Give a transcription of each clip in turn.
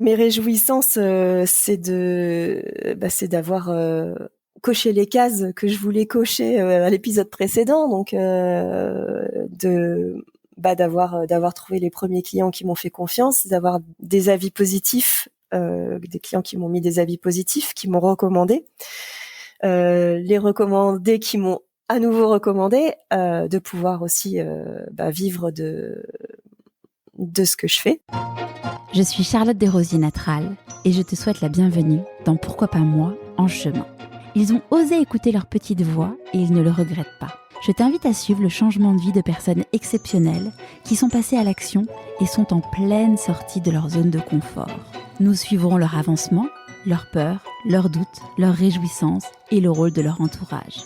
Mes réjouissances, c'est d'avoir coché les cases que je voulais cocher à l'épisode précédent, donc d'avoir trouvé les premiers clients qui m'ont fait confiance, d'avoir des avis positifs, des clients qui m'ont mis des avis positifs, qui m'ont recommandé, les recommandés qui m'ont à nouveau recommandé, de pouvoir aussi vivre de ce que je fais. Je suis Charlotte Desrosiers Natral et je te souhaite la bienvenue dans Pourquoi pas moi en chemin. Ils ont osé écouter leur petite voix et ils ne le regrettent pas. Je t'invite à suivre le changement de vie de personnes exceptionnelles qui sont passées à l'action et sont en pleine sortie de leur zone de confort. Nous suivrons leur avancement, leurs peurs, leurs doutes, leurs réjouissances et le rôle de leur entourage.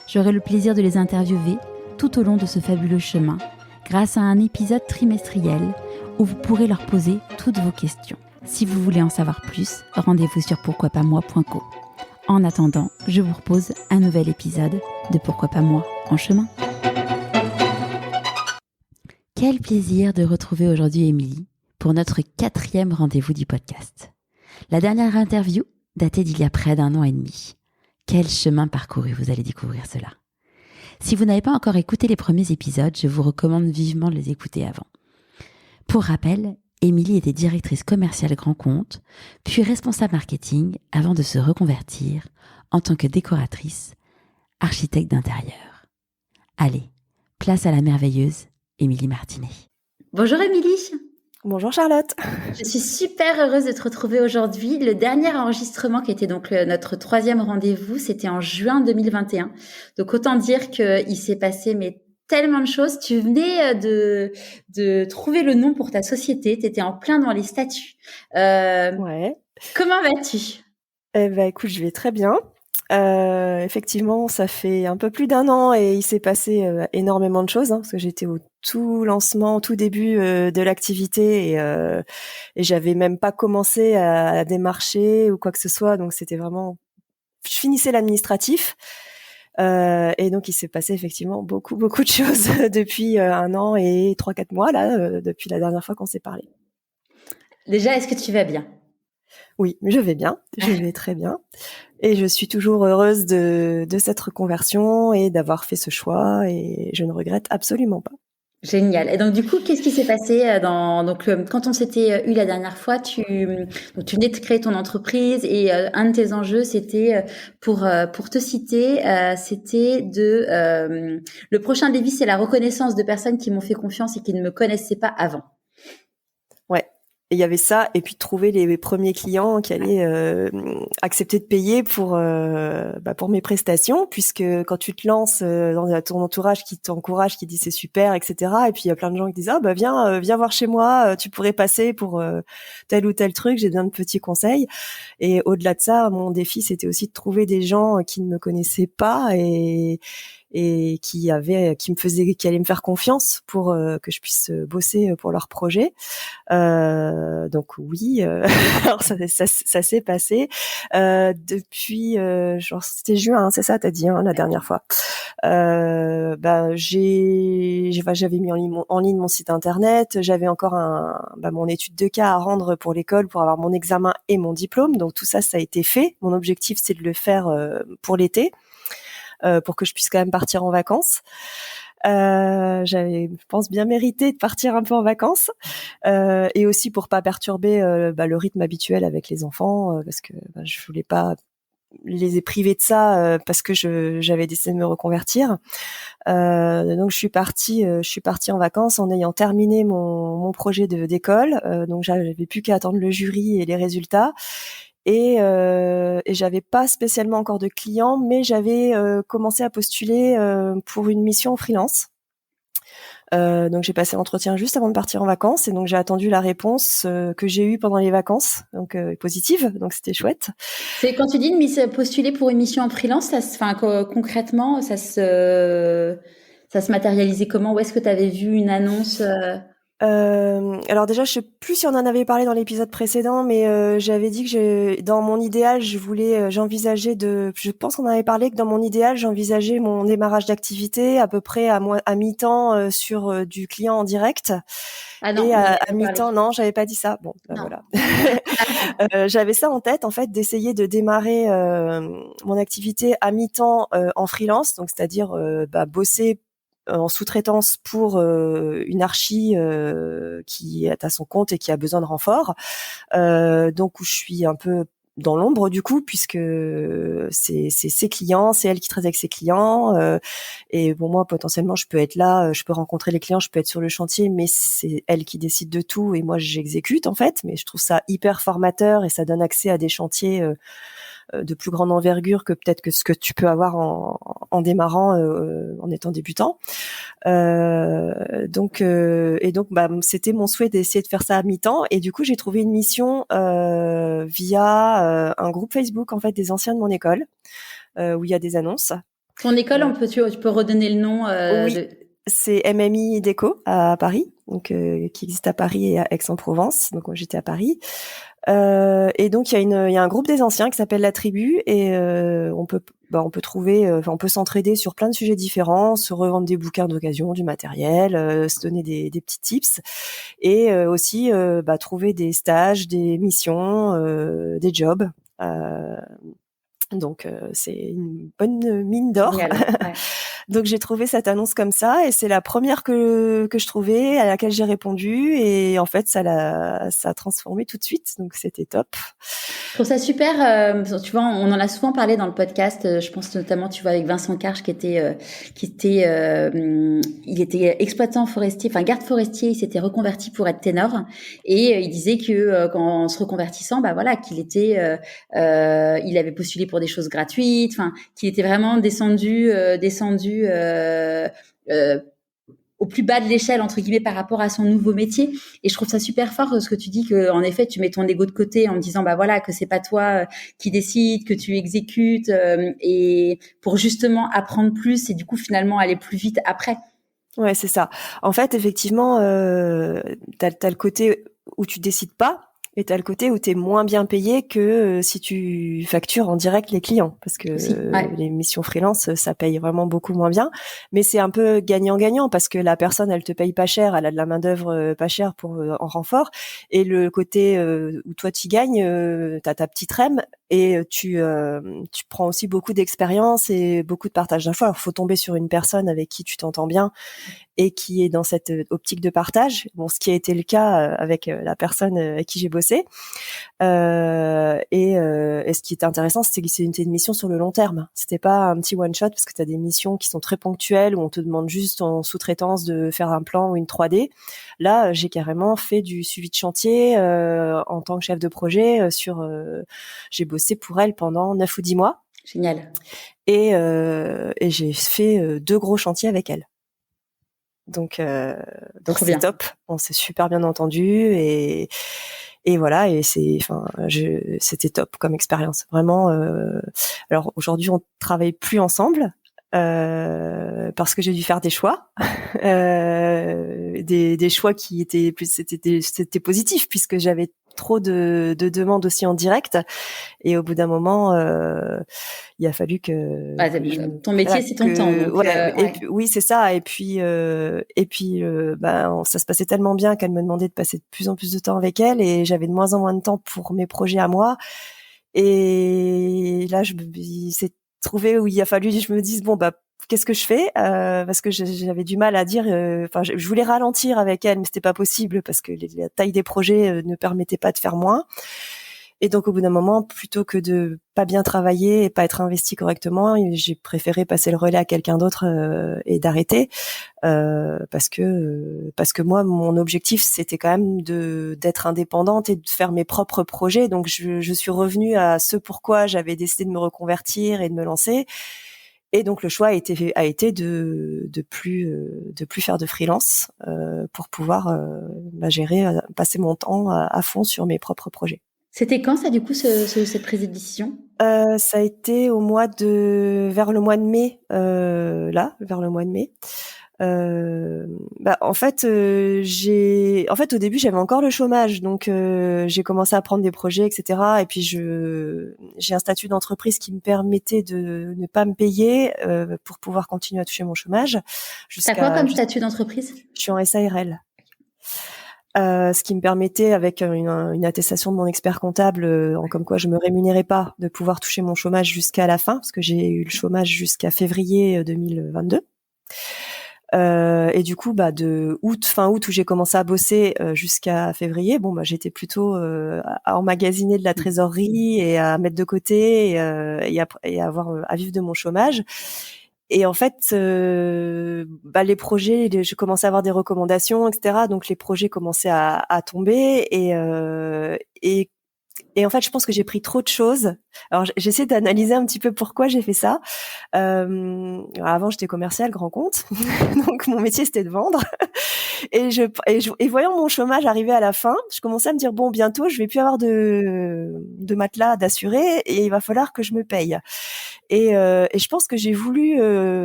J'aurai le plaisir de les interviewer tout au long de ce fabuleux chemin grâce à un épisode trimestriel où vous pourrez leur poser toutes vos questions. Si vous voulez en savoir plus, rendez-vous sur pourquoipasmoi.co. En attendant, je vous propose un nouvel épisode de Pourquoi pas moi en chemin. Quel plaisir de retrouver aujourd'hui Émilie pour notre 4e rendez-vous du podcast. La dernière interview datait d'il y a près d'1 an et demi. Quel chemin parcouru, vous allez découvrir cela. Si vous n'avez pas encore écouté les premiers épisodes, je vous recommande vivement de les écouter avant. Pour rappel, Émilie était directrice commerciale grand compte, puis responsable marketing avant de se reconvertir en tant que décoratrice, architecte d'intérieur. Allez, place à la merveilleuse Émilie Martinet. Bonjour Émilie. Bonjour Charlotte. Je suis super heureuse de te retrouver aujourd'hui. Le dernier enregistrement qui était donc notre 3e rendez-vous, c'était en juin 2021. Donc autant dire qu'il s'est passé tellement de choses. Tu venais de trouver le nom pour ta société. Tu étais en plein dans les statuts. Ouais. Comment vas-tu ? Écoute, je vais très bien. Effectivement, ça fait un peu plus d'1 an et il s'est passé énormément de choses, parce que j'étais au tout début de l'activité et j'avais même pas commencé à démarcher ou quoi que ce soit. Donc c'était vraiment, je finissais l'administratif. Et donc il s'est passé effectivement beaucoup de choses depuis 1 an et 3-4 mois là, depuis la dernière fois qu'on s'est parlé. Déjà, est-ce que tu vas bien ? Oui, je vais bien, je vais très bien. Et je suis toujours heureuse de cette reconversion et d'avoir fait ce choix et je ne regrette absolument pas. Génial. Et donc du coup, qu'est-ce qui s'est passé quand on s'était eu la dernière fois, tu venais de créer ton entreprise et un de tes enjeux, c'était pour te citer, c'était le prochain défi, c'est la reconnaissance de personnes qui m'ont fait confiance et qui ne me connaissaient pas avant. Ouais. Et il y avait ça, et puis trouver les premiers clients qui allaient accepter de payer pour mes prestations, puisque quand tu te lances dans ton entourage qui t'encourage, qui dit c'est super, etc. Et puis il y a plein de gens qui disent viens voir chez moi, tu pourrais passer pour tel ou tel truc, j'ai besoin de petits conseils. Et au-delà de ça, mon défi c'était aussi de trouver des gens qui ne me connaissaient pas et qui allaient me faire confiance pour que je puisse bosser pour leur projet. Donc oui, alors ça s'est passé depuis c'était juin, c'est ça t'as dit la dernière fois. J'avais mis en ligne mon site internet, j'avais encore mon étude de cas à rendre pour l'école pour avoir mon examen et mon diplôme. Donc tout ça a été fait. Mon objectif c'est de le faire pour l'été. Pour que je puisse quand même partir en vacances. J'avais, je pense, bien mérité de partir un peu en vacances et aussi pour pas perturber le rythme habituel avec les enfants parce que je voulais pas les priver de ça parce que j'avais décidé de me reconvertir. Donc je suis partie en vacances en ayant terminé mon projet d'école. Donc j'avais plus qu'à attendre le jury et les résultats. Et j'avais pas spécialement encore de clients, mais j'avais commencé à postuler pour une mission freelance. Donc j'ai passé l'entretien juste avant de partir en vacances et donc j'ai attendu la réponse que j'ai eue pendant les vacances, donc positive, donc c'était chouette. C'est quand tu dis postuler pour une mission en freelance, concrètement, ça se matérialisait comment ? Où est-ce que tu avais vu une annonce Alors déjà, je sais plus si on en avait parlé dans l'épisode précédent, mais j'avais dit que dans mon idéal, j'envisageais je pense qu'on en avait parlé que dans mon idéal, j'envisageais mon démarrage d'activité à peu près à mi-temps sur du client en direct Ah non, et on en à avait pas parlé. mi-temps. Non, j'avais pas dit ça. Bon, bah Non. voilà. J'avais ça en tête, en fait, d'essayer de démarrer mon activité à mi-temps en freelance, donc c'est-à-dire bosser en sous-traitance pour une archi qui est à son compte et qui a besoin de renfort. Donc où je suis un peu dans l'ombre du coup, puisque c'est ses clients, c'est elle qui traite avec ses clients. Et bon, moi potentiellement je peux être là, je peux rencontrer les clients, je peux être sur le chantier, mais c'est elle qui décide de tout et moi j'exécute en fait. Mais je trouve ça hyper formateur et ça donne accès à des chantiers de plus grande envergure que peut-être que ce que tu peux avoir en démarrant en étant débutant. Donc c'était mon souhait d'essayer de faire ça à mi-temps et du coup j'ai trouvé une mission via un groupe Facebook en fait des anciens de mon école où il y a des annonces. Ton école, tu peux redonner le nom Oui, de. c'est MMI Déco à Paris, donc qui existe à Paris et à Aix-en-Provence. Donc moi j'étais à Paris. Et donc il y a un groupe des anciens qui s'appelle La Tribu et on peut trouver, on peut s'entraider sur plein de sujets différents, se revendre des bouquins d'occasion, du matériel, se donner des petits tips et aussi trouver des stages, des missions, des jobs. Euh, donc c'est une bonne mine d'or. Génial. Ouais. Donc j'ai trouvé cette annonce comme ça et c'est la première que je trouvais à laquelle j'ai répondu et en fait ça a transformé tout de suite donc c'était top. Je trouve ça super. Tu vois, on en a souvent parlé dans le podcast. Je pense notamment, tu vois, avec Vincent Karch il était exploitant forestier, enfin garde forestier. Il s'était reconverti pour être ténor et il disait que en se reconvertissant, bah voilà, il avait postulé pour des choses gratuites, enfin, qu'il était vraiment descendu au plus bas de l'échelle entre guillemets par rapport à son nouveau métier. Et je trouve ça super fort ce que tu dis, que en effet tu mets ton ego de côté en me disant bah voilà, que c'est pas toi qui décide, que tu exécutes et pour justement apprendre plus et du coup finalement aller plus vite après. Ouais, c'est ça. En fait, effectivement, t'as le côté où tu décides pas et t'as le côté où t'es moins bien payé que si tu factures en direct les clients. Parce que Aussi, ouais. les missions freelance, ça paye vraiment beaucoup moins bien. Mais c'est un peu gagnant-gagnant parce que la personne, elle te paye pas cher, elle a de la main-d'œuvre pas chère pour en renfort. Et le côté où toi tu gagnes, t'as ta petite rème et tu prends aussi beaucoup d'expérience et beaucoup de partage d'infos. Alors, faut tomber sur une personne avec qui tu t'entends bien et qui est dans cette optique de partage. Bon, ce qui a été le cas avec la personne avec qui j'ai bossé. Et ce qui était intéressant, c'était que c'était une mission sur le long terme. C'était pas un petit one shot parce que tu as des missions qui sont très ponctuelles où on te demande juste en sous-traitance de faire un plan ou une 3D. Là, j'ai carrément fait du suivi de chantier en tant que chef de projet j'ai bossé pour elle pendant 9 ou 10 mois. Génial. Et j'ai fait 2 gros chantiers avec elle. Donc Trop c'est bien. top. On s'est super bien entendu et voilà et c'était top comme expérience vraiment. Alors aujourd'hui on travaille plus ensemble parce que j'ai dû faire des choix, des choix qui étaient plus c'était positif puisque j'avais trop de demandes aussi en direct et au bout d'un moment il a fallu que ton métier c'est ton temps donc et puis, oui c'est ça et puis ça se passait tellement bien qu'elle me demandait de passer de plus en plus de temps avec elle et j'avais de moins en moins de temps pour mes projets à moi et là il s'est trouvé où il a fallu que je me dise bon bah qu'est-ce que je fais parce que j'avais du mal à dire je voulais ralentir avec elle mais c'était pas possible parce que la taille des projets ne permettait pas de faire moins. Et donc, au bout d'un moment, plutôt que de pas bien travailler et pas être investi correctement, j'ai préféré passer le relais à quelqu'un d'autre et d'arrêter parce que moi, mon objectif, c'était quand même d'être indépendante et de faire mes propres projets. Donc, je suis revenue à ce pourquoi j'avais décidé de me reconvertir et de me lancer. Et donc, le choix a été de plus faire de freelance pour pouvoir gérer, passer mon temps à fond sur mes propres projets. C'était quand ça du coup cette prise de décision? Ça a été vers le mois de mai, vers le mois de mai. En fait, au début, j'avais encore le chômage, donc j'ai commencé à prendre des projets, etc. Et puis j'ai un statut d'entreprise qui me permettait de ne pas me payer pour pouvoir continuer à toucher mon chômage T'as quoi comme jusqu'à. statut d'entreprise? Je suis en SARL. Ce qui me permettait, avec une attestation de mon expert comptable, en comme quoi je me rémunérais pas, de pouvoir toucher mon chômage jusqu'à la fin, parce que j'ai eu le chômage jusqu'à février 2022. Et du coup, de fin août où j'ai commencé à bosser jusqu'à février, j'étais plutôt à emmagasiner de la trésorerie et à mettre de côté et à vivre de mon chômage. Et en fait, les projets, je commençais à avoir des recommandations, etc. Donc les projets commençaient à tomber et en fait, je pense que j'ai pris trop de choses. Alors, j'essaie d'analyser un petit peu pourquoi j'ai fait ça. Avant, j'étais commerciale grand compte, donc mon métier c'était de vendre. Et voyant mon chômage arriver à la fin, je commençais à me dire bon, bientôt, je vais plus avoir de matelas d'assuré et il va falloir que je me paye. Et je pense que j'ai voulu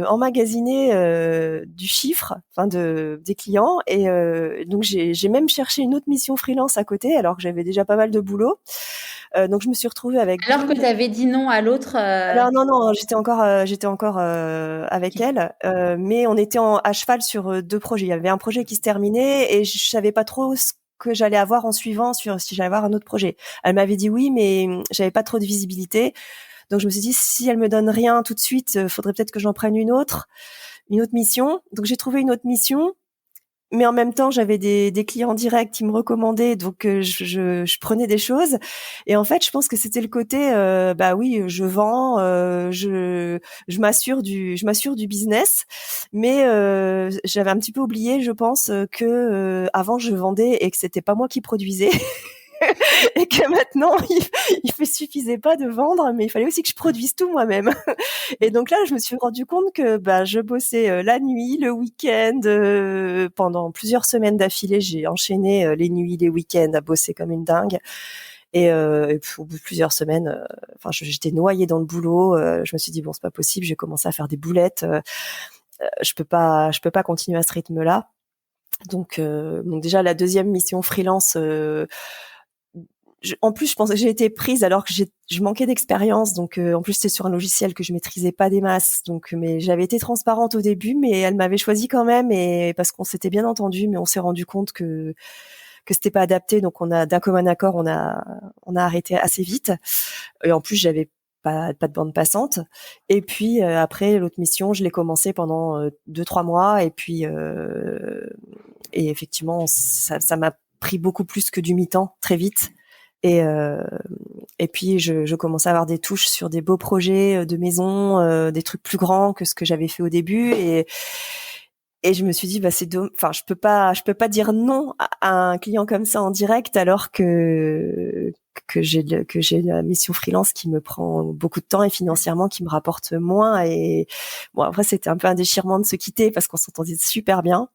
emmagasiner du chiffre, des clients. Et donc j'ai même cherché une autre mission freelance à côté, alors que j'avais déjà pas mal de boulot. Donc je me suis retrouvée avec Alors que tu avais dit non à l'autre. Alors non, j'étais encore avec elle, mais on était à cheval sur deux projets. Il y avait un projet qui se terminait et je savais pas trop ce que j'allais avoir en suivant, sur si j'allais avoir un autre projet. Elle m'avait dit oui, mais j'avais pas trop de visibilité. Donc je me suis dit si elle me donne rien tout de suite, faudrait peut-être que j'en prenne une autre mission. Donc j'ai trouvé une autre mission. Mais en même temps, j'avais des clients directs qui me recommandaient, donc je prenais des choses. Et en fait, je pense que c'était le côté, oui, je vends, je m'assure du business. Mais j'avais un petit peu oublié, je pense, que avant je vendais et que c'était pas moi qui produisais. Et que maintenant, il suffisait pas de vendre, mais il fallait aussi que je produise tout moi-même. Et donc là, je me suis rendu compte que je bossais la nuit, le week-end, pendant plusieurs semaines d'affilée. J'ai enchaîné les nuits, les week-ends à bosser comme une dingue. Et puis, au bout de plusieurs semaines, j'étais noyée dans le boulot. Je me suis dit bon, c'est pas possible. J'ai commencé à faire des boulettes. Je peux pas continuer à ce rythme-là. Donc déjà la deuxième mission freelance. En plus, je pense que j'ai été prise alors que je manquais d'expérience. Donc, en plus, c'était sur un logiciel que je maîtrisais pas des masses. Donc, mais j'avais été transparente au début, mais elle m'avait choisi quand même, et parce qu'on s'était bien entendu, mais on s'est rendu compte que c'était pas adapté. Donc, d'un commun accord, on a arrêté assez vite. Et en plus, j'avais pas de bande passante. Et puis après, l'autre mission, je l'ai commencé pendant 2-3 mois, et puis et effectivement, ça m'a pris beaucoup plus que du mi-temps très vite. Et puis je commençais à avoir des touches sur des beaux projets de maison, des trucs plus grands que ce que j'avais fait au début, et je me suis dit je peux pas dire non à un client comme ça en direct, alors que j'ai la mission freelance qui me prend beaucoup de temps et financièrement qui me rapporte moins. Et bon, après c'était un peu un déchirement de se quitter parce qu'on s'entendait super bien.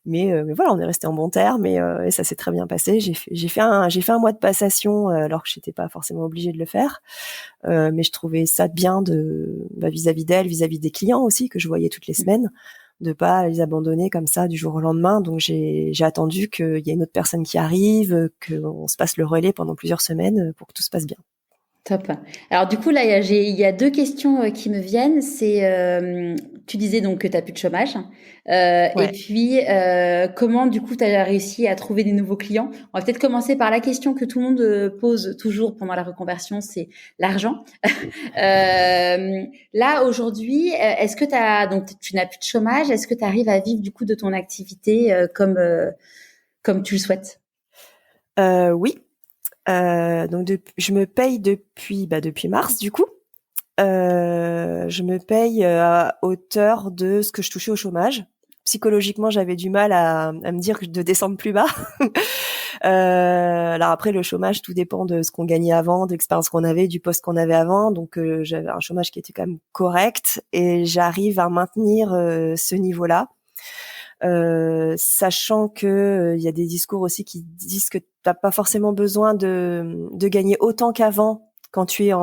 Mais voilà, on est resté en bon terme, et ça s'est très bien passé. J'ai fait un mois de passation alors que j'étais pas forcément obligée de le faire, mais je trouvais ça bien vis-à-vis d'elle, vis-à-vis des clients aussi que je voyais toutes les semaines, de pas les abandonner comme ça du jour au lendemain. Donc j'ai attendu qu'il y ait une autre personne qui arrive, qu'on se passe le relais pendant plusieurs semaines pour que tout se passe bien. Top. Alors du coup, là, il y a deux questions qui me viennent. C'est, tu disais donc que tu n'as plus de chômage. Ouais. Et puis, comment du coup tu as réussi à trouver des nouveaux clients? On va peut-être commencer par la question que tout le monde pose toujours pendant la reconversion, c'est l'argent. Là, aujourd'hui, est-ce que donc tu n'as plus de chômage? Est-ce que tu arrives à vivre du coup de ton activité comme tu le souhaites? Oui. Donc je me paye depuis mars du coup. Je me paye à hauteur de ce que je touchais au chômage. Psychologiquement, j'avais du mal à me dire de descendre plus bas. Alors après, le chômage, tout dépend de ce qu'on gagnait avant, de l'expérience qu'on avait, du poste qu'on avait avant. Donc j'avais un chômage qui était quand même correct, et j'arrive à maintenir ce niveau-là. Sachant que il y a des discours aussi qui disent que t'as pas forcément besoin de gagner autant qu'avant quand tu es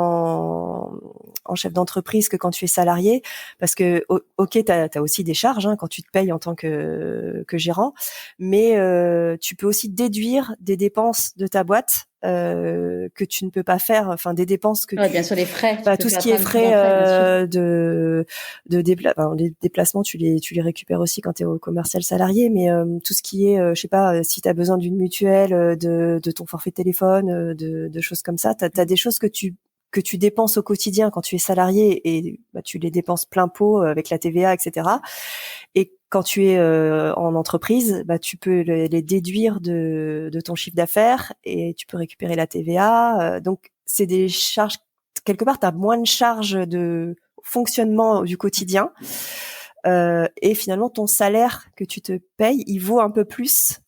en chef d'entreprise que quand tu es salarié, parce que ok, t'as aussi des charges quand tu te payes en tant que gérant, mais tu peux aussi déduire des dépenses de ta boîte que tu ne peux pas faire, enfin des dépenses que bien sûr, les frais. tout ce qui est frais de les déplacements, tu les récupères aussi quand tu es au commercial salarié, mais tout ce qui est je sais pas, si tu as besoin d'une mutuelle, de ton forfait de téléphone, de choses comme ça, t'as des choses que tu dépenses au quotidien quand tu es salarié et tu les dépenses plein pot avec la TVA, etc. Et quand tu es en entreprise, tu peux les déduire de ton chiffre d'affaires et tu peux récupérer la TVA. Donc, c'est des charges, quelque part, tu as moins de charges de fonctionnement du quotidien. Et finalement, ton salaire que tu te payes, il vaut un peu plus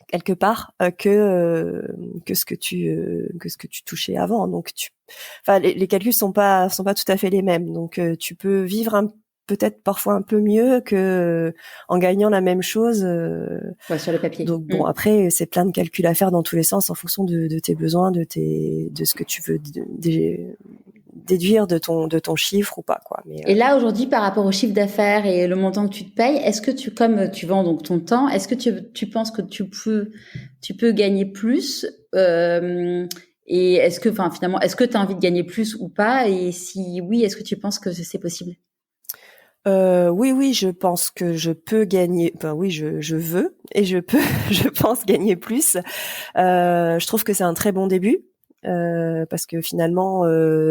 quelque part que ce que tu touchais avant. Donc, les calculs sont pas tout à fait les mêmes. Donc, tu peux vivre peut-être parfois un peu mieux que en gagnant la même chose sur le papier. Donc bon, après c'est plein de calculs à faire dans tous les sens en fonction de tes besoins, de ce que tu veux déduire de ton chiffre ou pas quoi. Mais et là aujourd'hui par rapport au chiffre d'affaires et le montant que tu te payes, est-ce que comme tu vends donc ton temps, est-ce que tu penses que tu peux gagner plus et est-ce que finalement est-ce que tu as envie de gagner plus ou pas, et si oui, est-ce que tu penses que c'est possible? Oui, je pense que je peux gagner. Oui, je veux et je peux, je pense gagner plus. Je trouve que c'est un très bon début. Parce que finalement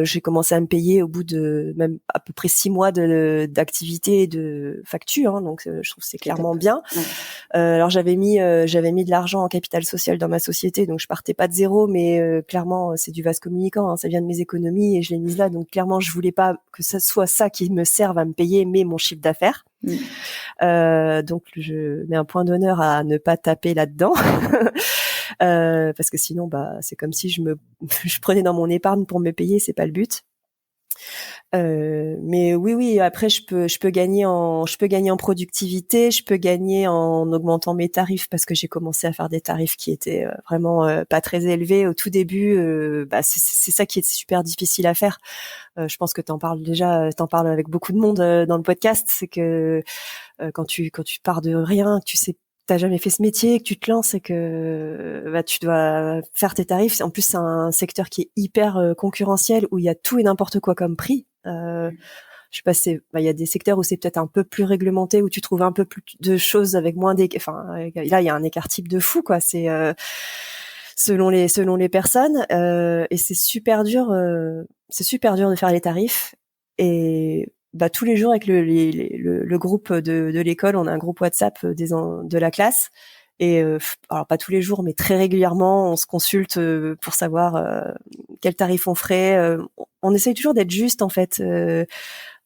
j'ai commencé à me payer au bout de même à peu près 6 mois d'activité et de facture, donc je trouve que c'est clairement bien. Ouais. Alors j'avais mis de l'argent en capital social dans ma société, donc je partais pas de zéro, mais clairement c'est du vase communicant, ça vient de mes économies et je l'ai mise là, donc clairement je voulais pas que ça soit ça qui me serve à me payer, mais mon chiffre d'affaires. Donc je mets un point d'honneur à ne pas taper là-dedans. Parce que sinon c'est comme si je prenais dans mon épargne pour me payer, c'est pas le but. Mais oui, après je peux gagner en productivité, je peux gagner en augmentant mes tarifs, parce que j'ai commencé à faire des tarifs qui étaient vraiment pas très élevés au tout début. C'est ça qui est super difficile à faire. Je pense que t'en parles avec beaucoup de monde dans le podcast, c'est que quand tu pars de rien, que tu sais t'as jamais fait ce métier, que tu te lances et que tu dois faire tes tarifs. En plus, c'est un secteur qui est hyper concurrentiel, où il y a tout et n'importe quoi comme prix. Je sais pas, il y a des secteurs où c'est peut-être un peu plus réglementé, où tu trouves un peu plus de choses avec moins là il y a un écart type de fou quoi. C'est selon les personnes et c'est super dur de faire les tarifs. Et tous les jours avec le groupe de l'école, on a un groupe WhatsApp de la classe, et alors pas tous les jours mais très régulièrement on se consulte pour savoir quel tarif on ferait. On essaye toujours d'être juste en fait.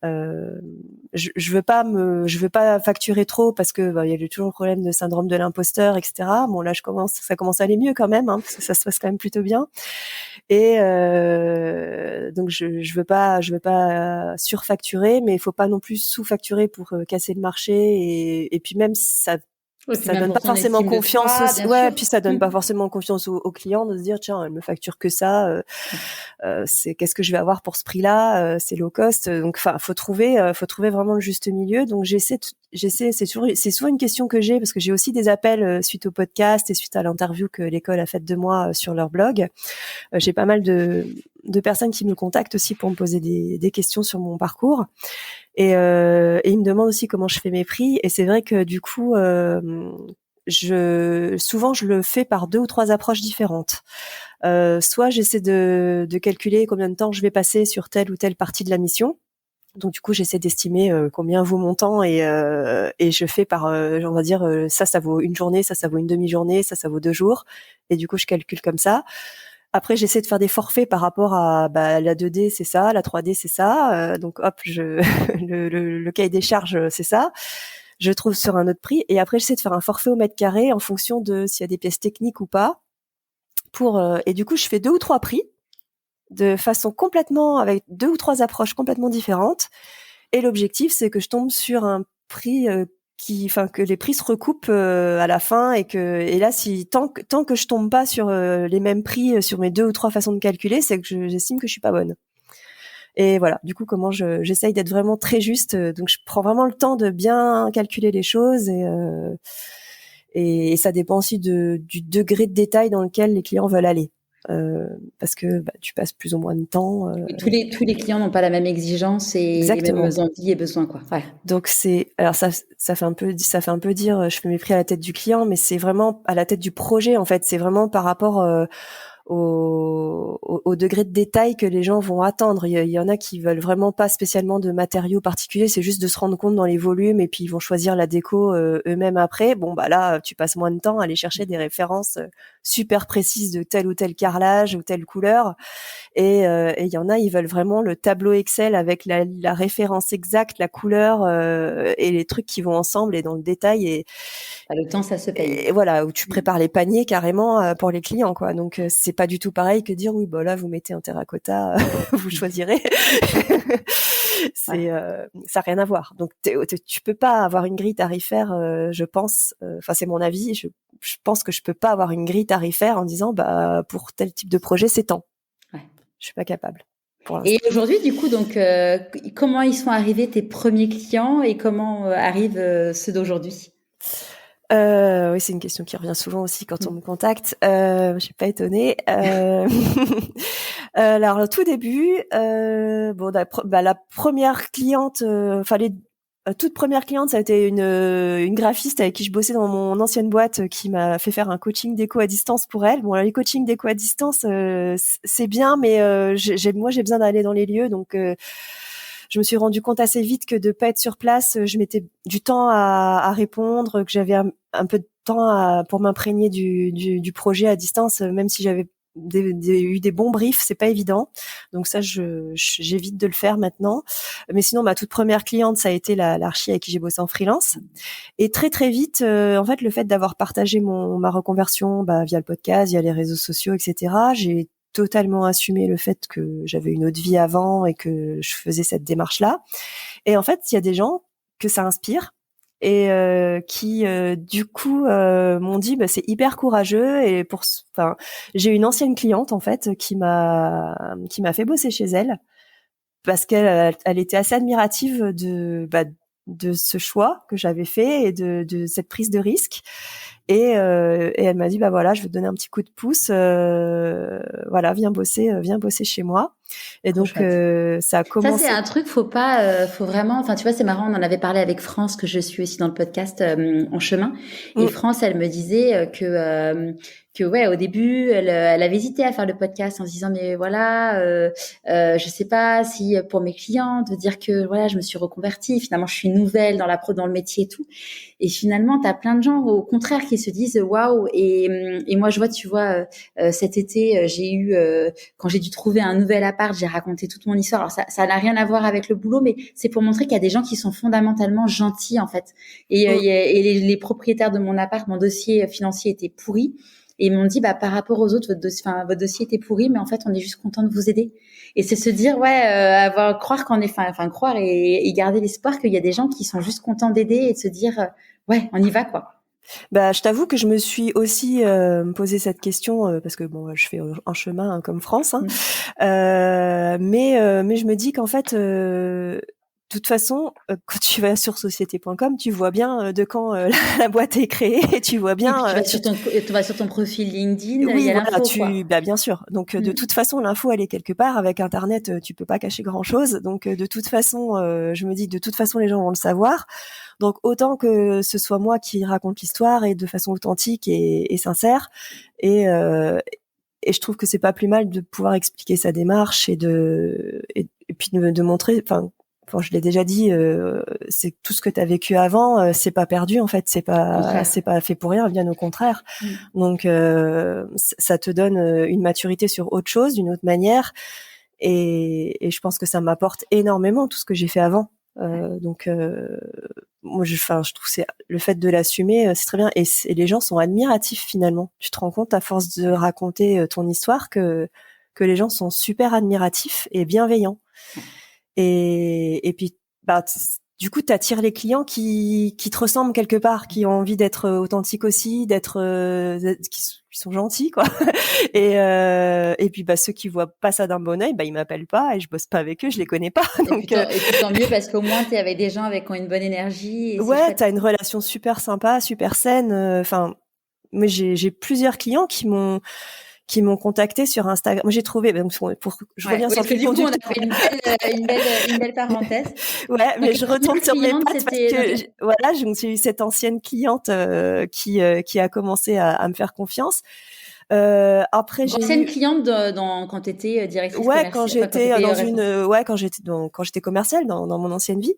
Je veux pas facturer trop, parce que il y a toujours le problème de syndrome de l'imposteur, etc. Bon là ça commence à aller mieux quand même, parce que ça se passe quand même plutôt bien. Et donc je veux pas surfacturer, mais il faut pas non plus sous-facturer pour casser le marché, et puis même ça donne pas forcément confiance. Puis ça donne pas forcément confiance aux clients, de se dire tiens, elle me facture que ça. Qu'est-ce que je vais avoir pour ce prix-là, c'est low cost. Donc faut trouver vraiment le juste milieu. Donc j'essaie, c'est souvent une question que j'ai, parce que j'ai aussi des appels suite au podcast et suite à l'interview que l'école a faite de moi sur leur blog. J'ai pas mal de personnes qui me contactent aussi pour me poser des questions sur mon parcours. Et ils me demandent aussi comment je fais mes prix. Et c'est vrai que du coup, souvent je le fais par 2 ou 3 approches différentes. Soit j'essaie de calculer combien de temps je vais passer sur telle ou telle partie de la mission. Donc du coup, j'essaie d'estimer combien vaut mon temps, et je fais par, on va dire, ça vaut une journée, ça vaut une demi-journée, ça vaut 2 jours. Et du coup, je calcule comme ça. Après, j'essaie de faire des forfaits par rapport à la 2D, c'est ça, la 3D, c'est ça. Donc hop, le cahier des charges, c'est ça. Je trouve sur un autre prix. Et après, j'essaie de faire un forfait au mètre carré en fonction de s'il y a des pièces techniques ou pas. Et du coup, je fais 2 ou 3 prix de façon complètement, avec 2 ou 3 approches complètement différentes. Et l'objectif, c'est que je tombe sur un prix que les prix se recoupent à la fin, et là, tant que je tombe pas sur les mêmes prix sur mes 2 ou 3 façons de calculer, c'est que j'estime que je suis pas bonne. Et voilà, du coup, comment j'essaye d'être vraiment très juste. Donc, je prends vraiment le temps de bien calculer les choses et ça dépend aussi du degré de détail dans lequel les clients veulent aller. Parce que tu passes plus ou moins de temps. Oui, tous les clients n'ont pas la même exigence et les mêmes Exactement. envies et besoins, quoi. Ouais. Donc alors ça fait un peu dire je fais mes prix à la tête du client, mais c'est vraiment à la tête du projet en fait. C'est vraiment par rapport au degré de détail que les gens vont attendre. Il y en a qui veulent vraiment pas spécialement de matériaux particuliers, c'est juste de se rendre compte dans les volumes et puis ils vont choisir la déco eux-mêmes après. Bon bah là, tu passes moins de temps à aller chercher des références super précises de tel ou tel carrelage ou telle couleur. Et il y en a, ils veulent vraiment le tableau Excel avec la référence exacte, la couleur et les trucs qui vont ensemble et dans le détail. Le temps, ça se paye. Et voilà, où tu prépares les paniers carrément pour les clients, quoi. Donc c'est pas du tout pareil que dire oui, bah là vous mettez un terracotta, vous choisirez. Ça a rien à voir. Donc tu peux pas avoir une grille tarifaire, je pense. Enfin c'est mon avis. Je pense que je peux pas avoir une grille tarifaire en disant bah pour tel type de projet c'est tant. Ouais. Je suis pas capable. Et aujourd'hui, du coup, donc, comment ils sont arrivés tes premiers clients et comment arrivent ceux d'aujourd'hui? Oui, c'est une question qui revient souvent aussi quand on me contacte. Je suis pas étonnée. Alors, au tout début, la première cliente, toute première cliente, ça a été une graphiste avec qui je bossais dans mon ancienne boîte qui m'a fait faire un coaching déco à distance pour elle. Bon, les coachings déco à distance, c'est bien, mais moi, j'ai besoin d'aller dans les lieux, donc je me suis rendu compte assez vite que de pas être sur place, je mettais du temps à répondre, que j'avais un peu de temps pour m'imprégner du projet à distance, même si j'avais eu des bons briefs, c'est pas évident. Donc ça, j'évite de le faire maintenant. Mais sinon, ma toute première cliente, ça a été l'archi avec qui j'ai bossé en freelance. Et très très vite, en fait, le fait d'avoir partagé ma reconversion via le podcast, via les réseaux sociaux, etc., j'ai totalement assumé le fait que j'avais une autre vie avant et que je faisais cette démarche-là. Et en fait, il y a des gens que ça inspire et qui du coup m'ont dit c'est hyper courageux et j'ai une ancienne cliente en fait qui m'a fait bosser chez elle parce qu'elle était assez admirative de ce choix que j'avais fait et de cette prise de risque. Et elle m'a dit voilà, je vais te donner un petit coup de pouce, voilà, viens bosser chez moi. Et Trop donc ça a commencé. Ça c'est un truc, faut vraiment, enfin tu vois, c'est marrant, on en avait parlé avec France que je suis aussi dans le podcast En Chemin, et France, elle me disait que ouais, au début, elle avait hésité à faire le podcast en se disant mais voilà, je sais pas si pour mes clients de dire que voilà, je me suis reconvertie, finalement je suis nouvelle dans le métier et tout. Et finalement, tu as plein de gens au contraire qui se disent waouh. Et moi, je vois, tu vois, cet été, j'ai eu quand j'ai dû trouver un nouvel appart, j'ai raconté toute mon histoire. Alors ça n'a rien à voir avec le boulot, mais c'est pour montrer qu'il y a des gens qui sont fondamentalement gentils en fait. Et les propriétaires de mon appart, mon dossier financier était pourri. Et ils m'ont dit, par rapport aux autres, votre dossier était pourri, mais en fait, on est juste content de vous aider. Et c'est se dire, croire croire et garder l'espoir qu'il y a des gens qui sont juste contents d'aider et de se dire, ouais, on y va, quoi. Je t'avoue que je me suis aussi posé cette question parce que je fais un chemin comme France, hein. Mais je me dis qu'en fait, de toute façon, quand tu vas sur société.com, tu vois bien de quand la boîte est créée et tu vois bien. Tu vas sur ton profil LinkedIn, oui, il y a voilà, l'info, quoi. Bien sûr. Donc de toute façon, l'info elle est quelque part. Avec Internet, tu peux pas cacher grand chose. Donc de toute façon, je me dis que de toute façon les gens vont le savoir. Donc autant que ce soit moi qui raconte l'histoire et de façon authentique et sincère. Et je trouve que c'est pas plus mal de pouvoir expliquer sa démarche et puis de montrer. Enfin, je l'ai déjà dit, c'est tout ce que tu as vécu avant, c'est pas perdu en fait, c'est pas fait pour rien, bien au contraire. Donc ça te donne une maturité sur autre chose, d'une autre manière, et je pense que ça m'apporte énormément tout ce que j'ai fait avant. Donc moi je trouve c'est le fait de l'assumer, c'est très bien, et les gens sont admiratifs finalement. Tu te rends compte à force de raconter ton histoire que les gens sont super admiratifs et bienveillants. Et puis du coup, t'attires les clients qui te ressemblent quelque part, qui ont envie d'être authentiques aussi, qui sont gentils, quoi. Et puis, bah, ceux qui voient pas ça d'un bon œil, bah, ils m'appellent pas et je bosse pas avec eux, je les connais pas. Donc, Et puis tant mieux parce qu'au moins t'es avec des gens avec qui ont une bonne énergie et c'est ouais, chouette. t'as une relation super sympa, super saine. Enfin, moi, j'ai plusieurs clients qui m'ont contacté sur Instagram. Moi, j'ai trouvé, donc, je reviens sur Oui, le parce que fil du coup, on a conducteur. fait une belle parenthèse. Ouais, Donc, mais je la première retourne sur mes cliente, pattes parce c'était, que donc, voilà, j'ai eu cette ancienne cliente qui a commencé à me faire confiance. Après, j'ai ancienne eu cliente quand tu étais directrice ouais quand commerciale, enfin, quand tu j'étais étais dans une responsable. ouais quand j'étais commerciale dans mon ancienne vie.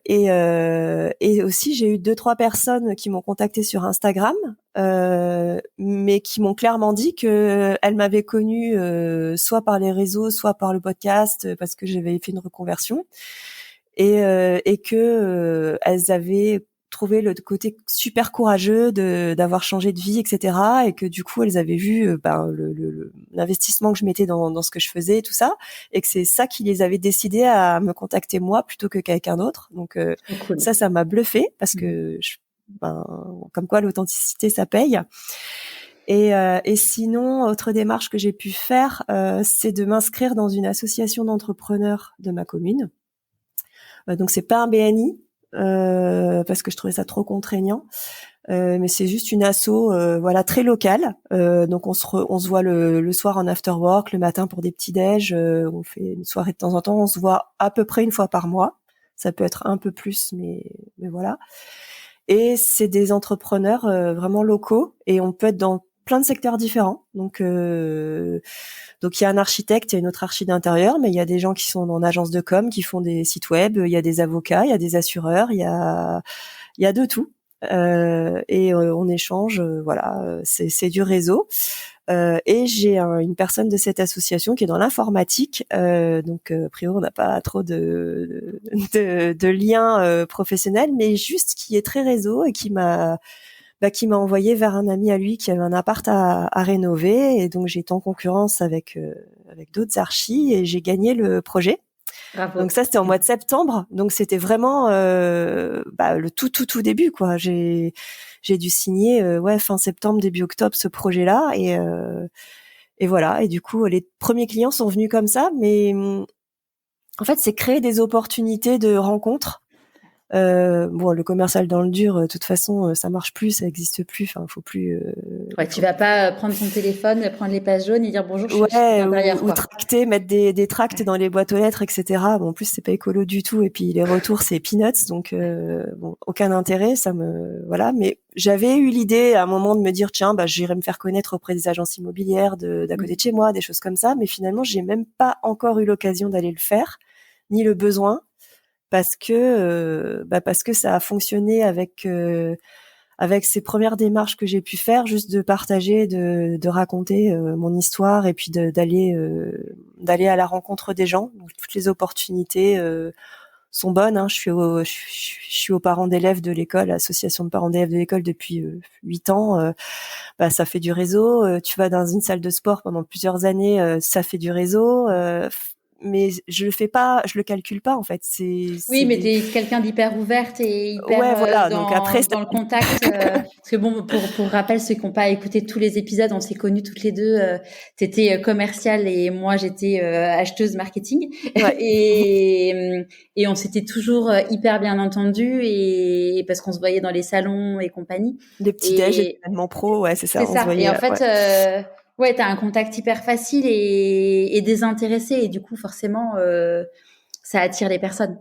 Et aussi j'ai eu 2-3 personnes qui m'ont contacté sur Instagram, mais qui m'ont clairement dit que elles m'avaient connue soit par les réseaux, soit par le podcast, parce que j'avais fait une reconversion et que elles avaient trouvé le côté super courageux d'avoir changé de vie, etc. Et que du coup elles avaient vu l'investissement que je mettais dans ce que je faisais, tout ça, et que c'est ça qui les avait décidé à me contacter moi plutôt que quelqu'un d'autre. Donc Trop cool. ça m'a bluffé parce que comme quoi l'authenticité ça paye. Et sinon, autre démarche que j'ai pu faire, c'est de m'inscrire dans une association d'entrepreneurs de ma commune. Donc c'est pas un BNI parce que je trouvais ça trop contraignant, mais c'est juste une asso, voilà, très locale. Donc on se voit le soir en after work, le matin pour des petits déj. On fait une soirée de temps en temps. On se voit à peu près une fois par mois. Ça peut être un peu plus, mais voilà. Et c'est des entrepreneurs vraiment locaux et on peut être dans plein de secteurs différents. Donc il y a un architecte, il y a une autre archi d'intérieur, mais il y a des gens qui sont en agence de com, qui font des sites web, il y a des avocats, il y a des assureurs, il y a de tout. On échange, voilà, c'est du réseau. Et j'ai une personne de cette association qui est dans l'informatique, donc a priori on n'a pas trop de liens professionnels, mais juste qui est très réseau et qui m'a envoyé vers un ami à lui qui avait un appart à rénover, et donc j'ai été en concurrence avec d'autres archis et j'ai gagné le projet. Bravo. Donc ça c'était en mois de septembre, donc c'était vraiment le tout début, quoi. J'ai dû signer fin septembre début octobre ce projet-là, et voilà, et du coup les premiers clients sont venus comme ça, mais en fait c'est créer des opportunités de rencontres. Le commercial dans le dur, de toute façon, ça marche plus, ça existe plus. Enfin, faut plus. Ouais, tu vas pas prendre ton téléphone, prendre les pages jaunes et dire bonjour, je suis Ouais, l'intérieur, ou quoi. tracter, mettre des tracts dans les boîtes aux lettres, etc. Bon, en plus, c'est pas écolo du tout. Et puis les retours, c'est peanuts, donc aucun intérêt. Voilà. Mais j'avais eu l'idée à un moment de me dire, tiens, bah, j'irai me faire connaître auprès des agences immobilières d'à côté de chez moi, des choses comme ça. Mais finalement, j'ai même pas encore eu l'occasion d'aller le faire, ni le besoin. Parce que ça a fonctionné avec ces premières démarches que j'ai pu faire, juste de partager, de raconter mon histoire, et puis d'aller à la rencontre des gens. Donc, toutes les opportunités sont bonnes, hein. Je suis aux parents d'élèves de l'école, association de parents d'élèves de l'école depuis 8 ans. Ça fait du réseau. Tu vas dans une salle de sport pendant plusieurs années, ça fait du réseau. Mais je le calcule pas, en fait. Oui, mais tu es quelqu'un d'hyper ouverte et hyper Ouais, voilà. Donc après, dans le contact. Parce que bon, pour rappel, ceux qui n'ont pas écouté tous les épisodes, on s'est connus toutes les deux. Tu étais commerciale et moi, j'étais acheteuse marketing. ouais. Et on s'était toujours hyper bien entendus et parce qu'on se voyait dans les salons et compagnie. Des petits déj, des Et événements pro, ouais, c'est c'est ça. On se ça. Et voyait, en fait, ouais. ouais, tu as un contact hyper facile et désintéressé. Et du coup, forcément, ça attire les personnes.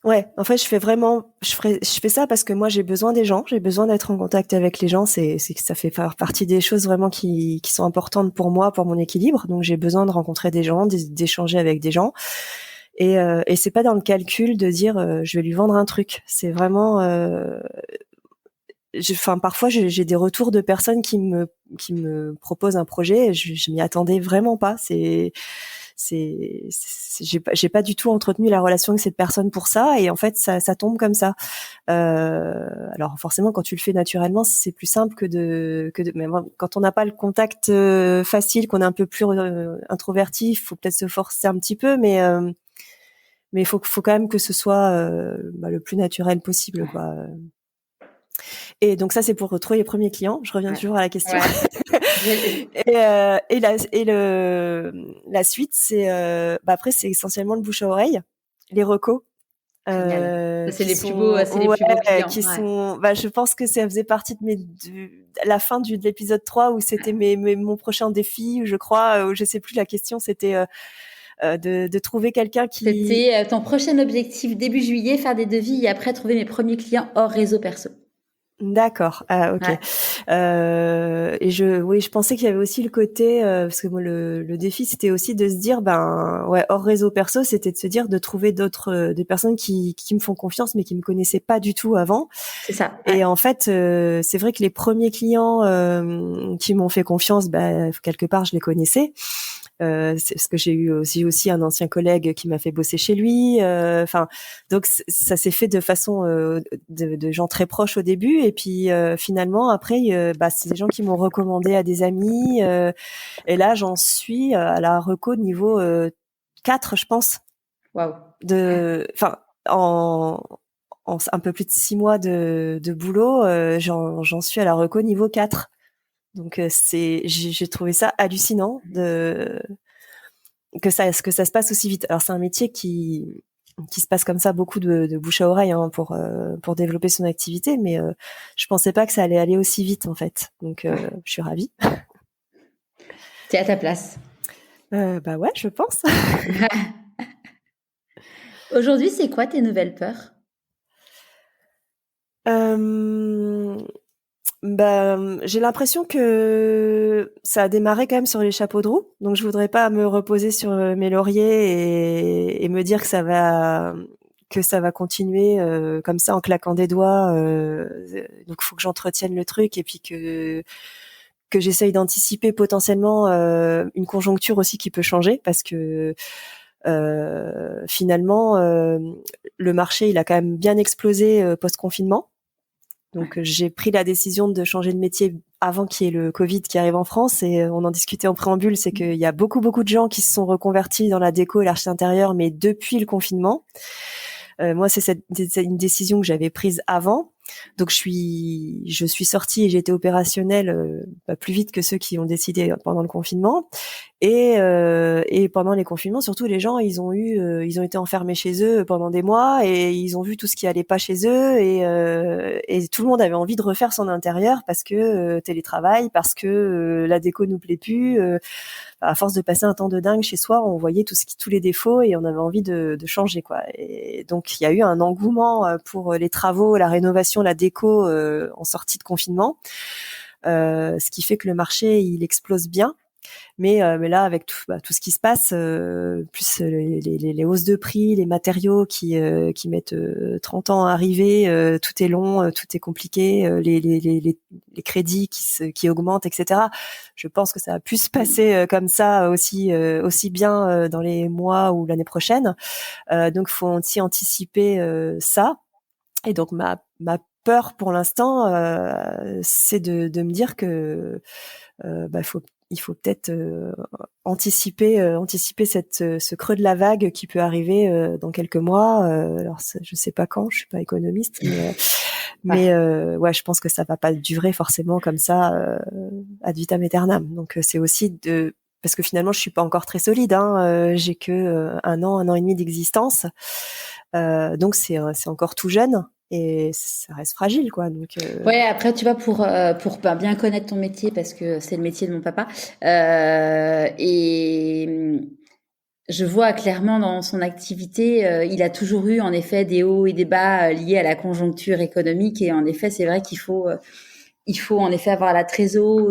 Ouais, en fait, je fais ça parce que moi, j'ai besoin des gens, j'ai besoin d'être en contact avec les gens. C'est que ça fait partie des choses vraiment qui sont importantes pour moi, pour mon équilibre. Donc, j'ai besoin de rencontrer des gens, d'échanger avec des gens. Et c'est pas dans le calcul de dire, je vais lui vendre un truc. C'est vraiment, parfois, j'ai des retours de personnes qui me proposent un projet. Et je m'y attendais vraiment pas. J'ai pas du tout entretenu la relation avec cette personne pour ça, et en fait ça tombe comme ça. Alors forcément quand tu le fais naturellement c'est plus simple mais quand on n'a pas le contact facile, qu'on est un peu plus introverti, il faut peut-être se forcer un petit peu, mais faut quand même que ce soit le plus naturel possible, quoi. Et donc ça, c'est pour retrouver les premiers clients. Je reviens toujours à la question. Ouais. La suite, c'est après, c'est essentiellement le bouche à oreille, les recos. Génial. C'est Qui les plus beaux, sont c'est les plus beaux clients. qui sont je pense que ça faisait partie de la fin de l'épisode 3 où c'était mon prochain défi, je crois, où je sais plus, la question c'était de trouver quelqu'un qui... C'était ton prochain objectif début juillet, faire des devis et après trouver mes premiers clients hors réseau perso. D'accord. Ah, ok. Ouais. Et je pensais qu'il y avait aussi le côté, parce que moi, le défi, c'était aussi de se dire, hors réseau perso, c'était de se dire de trouver des personnes qui me font confiance, mais qui me connaissaient pas du tout avant. C'est ça. Et Ouais. en fait, c'est vrai que les premiers clients qui m'ont fait confiance, quelque part, je les connaissais. C'est parce que j'ai eu aussi un ancien collègue qui m'a fait bosser chez lui. Donc ça s'est fait de façon de gens très proches au début, et puis finalement après, c'est des gens qui m'ont recommandé à des amis. Et là, j'en suis à la reco de niveau 4, je pense. Waouh. En un peu plus de 6 mois de boulot, j'en suis à la reco niveau 4. Donc j'ai trouvé ça hallucinant que ça se passe aussi vite. Alors c'est un métier qui se passe comme ça, beaucoup de bouche à oreille, hein, pour développer son activité, mais je pensais pas que ça allait aller aussi vite, en fait. Donc je suis ravie. T'es à ta place. Ouais, je pense. Aujourd'hui, c'est quoi tes nouvelles peurs? J'ai l'impression que ça a démarré quand même sur les chapeaux de roue, donc je voudrais pas me reposer sur mes lauriers et me dire que ça va continuer comme ça en claquant des doigts. Donc faut que j'entretienne le truc, et puis que j'essaye d'anticiper potentiellement une conjoncture aussi qui peut changer, parce que finalement le marché, il a quand même bien explosé post-confinement. Donc j'ai pris la décision de changer de métier avant qu'il y ait le Covid qui arrive en France, et on en discutait en préambule, c'est qu'il y a beaucoup de gens qui se sont reconvertis dans la déco et l'archi intérieur, mais depuis le confinement. Moi, c'est une décision que j'avais prise avant. Donc je suis sortie et j'ai été opérationnelle plus vite que ceux qui ont décidé pendant le confinement. Et pendant les confinements, surtout, les gens, ils ont été enfermés chez eux pendant des mois, et ils ont vu tout ce qui allait pas chez eux, et tout le monde avait envie de refaire son intérieur parce que télétravail, parce que la déco nous plaît plus. À force de passer un temps de dingue chez soi, on voyait tous les défauts, et on avait envie de changer, quoi. Et donc il y a eu un engouement pour les travaux, la rénovation, la déco en sortie de confinement, ce qui fait que le marché, il explose bien. Mais là, avec tout ce qui se passe, plus les hausses de prix, les matériaux qui mettent 30 ans à arriver, tout est long, tout est compliqué, les crédits qui augmentent, etc. Je pense que ça va plus se passer comme ça aussi bien dans les mois ou l'année prochaine. Donc, faut aussi anticiper ça. Et donc, ma peur pour l'instant, c'est de me dire que il faut peut-être anticiper ce creux de la vague qui peut arriver dans quelques mois. Alors je sais pas quand, je suis pas économiste, mais je pense que ça va pas durer forcément comme ça ad vitam aeternam. Donc c'est aussi parce que finalement je suis pas encore très solide, hein, j'ai que un an et demi d'existence, donc c'est encore tout jeune. Et ça reste fragile, quoi. Donc Ouais, après, tu vois, pour bien connaître ton métier, parce que c'est le métier de mon papa, et je vois clairement dans son activité, il a toujours eu en effet des hauts et des bas liés à la conjoncture économique, et en effet, c'est vrai qu'il faut en effet avoir la trésor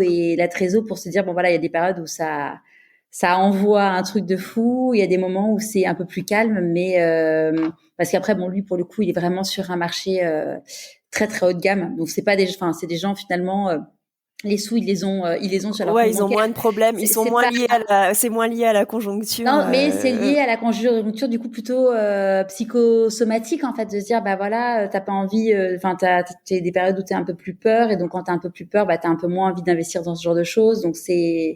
pour se dire bon voilà, il y a des périodes où ça envoie un truc de fou, il y a des moments où c'est un peu plus calme, mais parce qu'après bon, lui pour le coup il est vraiment sur un marché très très haut de gamme, donc c'est des gens finalement les sous ils les ont sur leur compte ils ont bancaire. moins de problèmes, ils sont moins liés c'est moins lié à la conjoncture. Non, mais c'est lié à la conjoncture, du coup plutôt psychosomatique, en fait, de se dire bah voilà, t'as pas envie, t'as des périodes où t'es un peu plus peur, et donc quand t'as un peu plus peur, bah t'as un peu moins envie d'investir dans ce genre de choses, donc c'est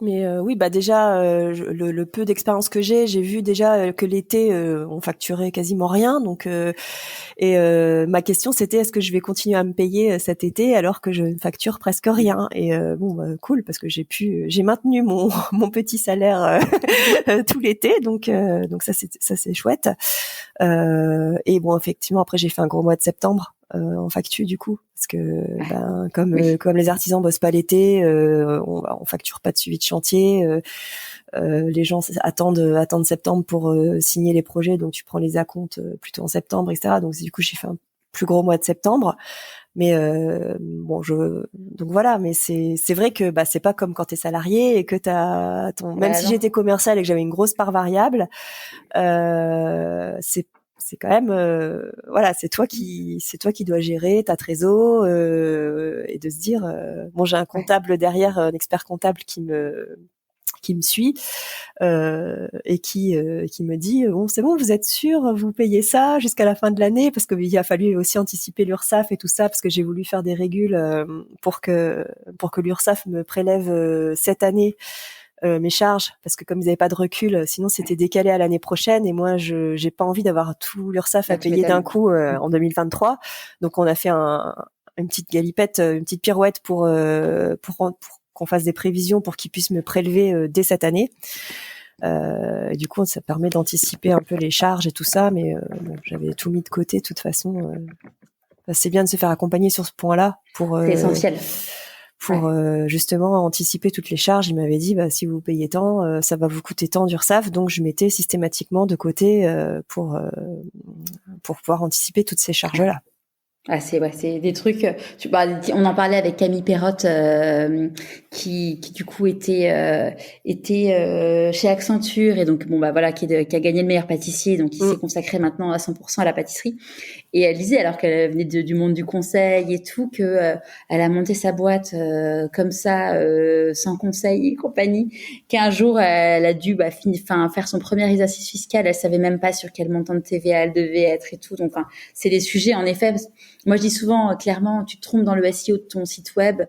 Mais oui, bah déjà le peu d'expérience que j'ai vu déjà que l'été on facturait quasiment rien. Donc ma question c'était est-ce que je vais continuer à me payer cet été alors que je ne facture presque rien. Et bon, bah, cool parce que j'ai maintenu mon mon petit salaire tout l'été. Donc ça c'est chouette. Et bon, effectivement après j'ai fait un gros mois de septembre en facture du coup parce que ben comme les artisans bossent pas l'été, on facture pas de suivi de chantier. Les gens attendent septembre pour signer les projets, donc tu prends les acomptes plutôt en septembre, etc. Donc du coup j'ai fait un plus gros mois de septembre. Mais bon, donc voilà. Mais c'est vrai que bah c'est pas comme quand t'es salarié et que t'as ton. Même si j'étais commercial et que j'avais une grosse part variable, c'est quand même voilà, c'est toi qui dois gérer ta trésor et de se dire bon, j'ai un comptable derrière, un expert comptable qui me suit et qui me dit bon, c'est bon, vous êtes sûr, vous payez ça jusqu'à la fin de l'année, parce qu'il a fallu aussi anticiper l'URSSAF et tout ça, parce que j'ai voulu faire des régules pour que l'URSSAF me prélève cette année mes charges, parce que comme ils n'avaient pas de recul, sinon c'était décalé à l'année prochaine, et moi j'ai pas envie d'avoir tout l'URSSAF à payer d'un coup en 2023. Donc on a fait une petite galipette, une petite pirouette pour qu'on fasse des prévisions pour qu'ils puissent me prélever dès cette année. Et du coup, ça permet d'anticiper un peu les charges et tout ça, mais bon, j'avais tout mis de côté de toute façon. C'est bien de se faire accompagner sur ce point-là pour. C'est essentiel. Pour justement anticiper toutes les charges. Il m'avait dit si vous payez tant, ça va vous coûter tant d'URSSAF, donc je mettais systématiquement de côté pour pouvoir anticiper toutes ces charges-là. Ah, c'est des trucs. On en parlait avec Camille Perrotte, qui du coup était chez Accenture, et donc bon bah voilà, qui a gagné le meilleur pâtissier, donc il s'est consacré maintenant à 100% à la pâtisserie. Et elle disait, alors qu'elle venait du monde du conseil et tout, que elle a monté sa boîte comme ça, sans conseil et compagnie, qu'un jour elle a dû faire son premier exercice fiscal. Elle savait même pas sur quel montant de TVA elle devait être et tout. Donc c'est des sujets en effet. Moi, je dis souvent, clairement, tu te trompes dans le SEO de ton site web.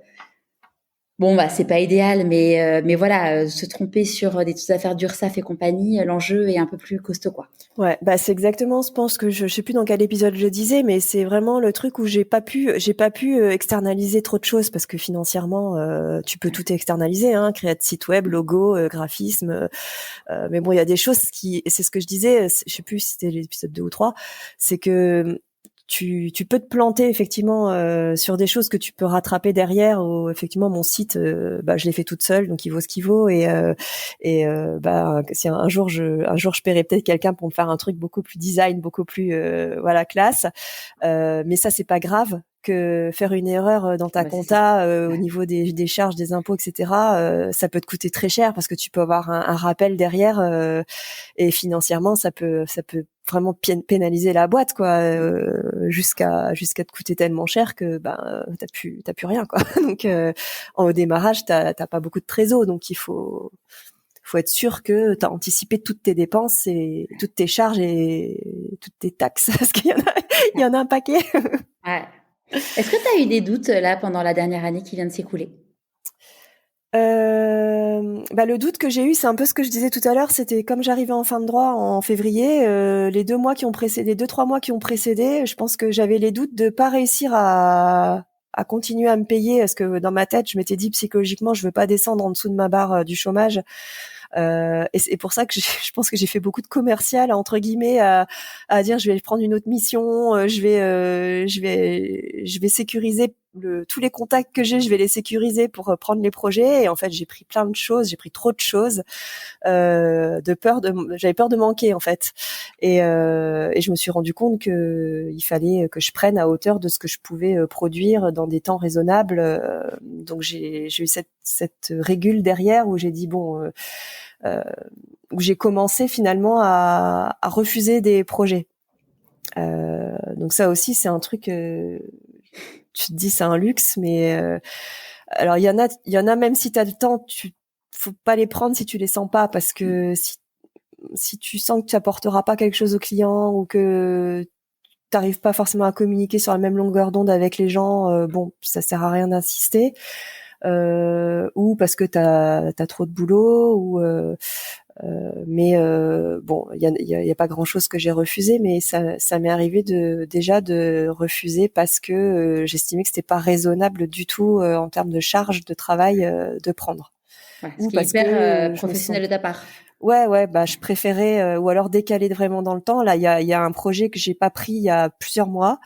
Bon, bah, c'est pas idéal, mais voilà, se tromper sur des affaires d'URSSAF et compagnie, l'enjeu est un peu plus costaud, quoi. Ouais, bah, c'est exactement, je pense que je sais plus dans quel épisode je le disais, mais c'est vraiment le truc où j'ai pas pu externaliser trop de choses, parce que financièrement, tu peux tout externaliser, hein, créer de site web, logo, graphisme, mais bon, il y a des choses et c'est ce que je disais, je sais plus si c'était l'épisode 2 ou 3, c'est que tu peux te planter effectivement sur des choses que tu peux rattraper derrière. Ou effectivement mon site, je l'ai fait toute seule, donc il vaut ce qu'il vaut. Et si un jour je paierai peut-être quelqu'un pour me faire un truc beaucoup plus design, beaucoup plus classe. Mais ça c'est pas grave, que faire une erreur dans ta compta au niveau des charges, des impôts, etc. Ça peut te coûter très cher, parce que tu peux avoir un rappel derrière et financièrement ça peut vraiment pénaliser la boîte, quoi, jusqu'à te coûter tellement cher que t'as plus rien, quoi. Donc au démarrage t'as pas beaucoup de trésor, donc il faut être sûr que tu as anticipé toutes tes dépenses et toutes tes charges et toutes tes taxes, parce qu'il y en a un paquet. Ouais. Est-ce que tu as eu des doutes là pendant la dernière année qui vient de s'écouler? Le doute que j'ai eu, c'est un peu ce que je disais tout à l'heure, c'était comme j'arrivais en fin de droit en février, les 2-3 mois qui ont précédé, je pense que j'avais les doutes de pas réussir à continuer à me payer, parce que dans ma tête, je m'étais dit psychologiquement, je veux pas descendre en dessous de ma barre du chômage. Et c'est pour ça que je pense que j'ai fait beaucoup de commercial, entre guillemets, à dire je vais prendre une autre mission, je vais sécuriser tous les contacts que je vais les sécuriser pour prendre les projets. Et en fait, j'ai pris plein de choses, j'ai pris trop de choses, j'avais peur de manquer, en fait. Et je me suis rendu compte que il fallait que je prenne à hauteur de ce que je pouvais produire dans des temps raisonnables. Donc j'ai eu cette régule derrière où j'ai dit où j'ai commencé finalement à refuser des projets. Donc ça aussi, c'est un truc, tu te dis c'est un luxe, mais alors il y en a même si tu as le temps, faut pas les prendre si tu les sens pas, parce que si tu sens que tu apporteras pas quelque chose au client, ou que t'arrives pas forcément à communiquer sur la même longueur d'onde avec les gens, ça sert à rien d'insister. ou parce que t'as trop de boulot, ou mais bon, il y a pas grand chose que j'ai refusé, mais ça m'est arrivé déjà de refuser parce que j'estimais que c'était pas raisonnable du tout en termes de charge de travail de prendre. Ouais, ce Ou qui est parce hyper que je me professionnel sens de ta part. ouais, bah je préférais ou alors décaler vraiment dans le temps. Là, il y a un projet que j'ai pas pris il y a plusieurs mois.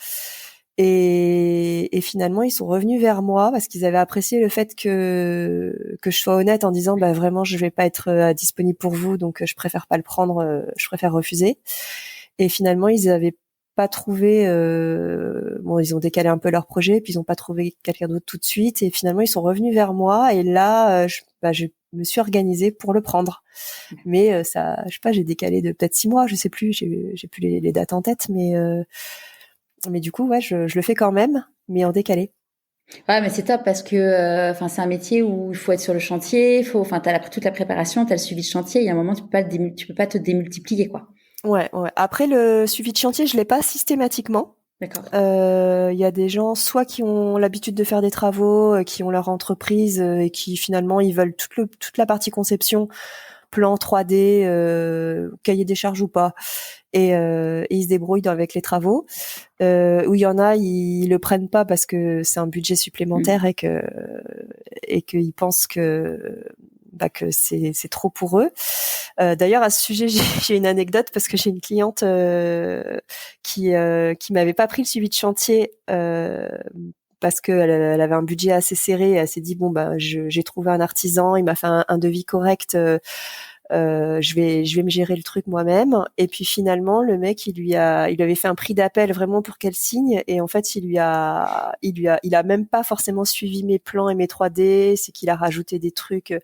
Et finalement, ils sont revenus vers moi parce qu'ils avaient apprécié le fait que je sois honnête en disant bah vraiment je vais pas être disponible pour vous, donc je préfère pas le prendre, je préfère refuser. Et finalement, ils avaient pas trouvé bon, ils ont décalé un peu leur projet, puis ils ont pas trouvé quelqu'un d'autre tout de suite, et finalement ils sont revenus vers moi, et là je me suis organisée pour le prendre. Mais ça, je sais pas, j'ai décalé de peut-être 6 mois, je sais plus, j'ai plus les dates en tête, mais du coup, ouais, je le fais quand même, mais en décalé. Ouais, mais c'est top parce que, enfin, c'est un métier où il faut être sur le chantier, enfin, t'as toute la préparation, t'as le suivi de chantier. Il y a un moment, tu peux pas te démultiplier, quoi. Ouais, ouais. Après, le suivi de chantier, je l'ai pas systématiquement. D'accord. Il y a des gens, soit qui ont l'habitude de faire des travaux, qui ont leur entreprise et qui finalement ils veulent toute la partie conception, plan 3D, cahier des charges ou pas, et ils se débrouillent avec les travaux. Où il y en a, ils le prennent pas parce que c'est un budget supplémentaire, Mmh. et qu'ils pensent que c'est trop pour eux. D'ailleurs, à ce sujet, j'ai une anecdote parce que j'ai une cliente qui m'avait pas pris le suivi de chantier parce qu'elle avait un budget assez serré. Elle s'est dit bon bah j'ai trouvé un artisan, il m'a fait un devis correct. Je vais me gérer le truc moi-même. Et puis finalement, le mec, il avait fait un prix d'appel vraiment pour qu'elle signe. Et en fait, il a même pas forcément suivi mes plans et mes 3D. C'est qu'il a rajouté des trucs.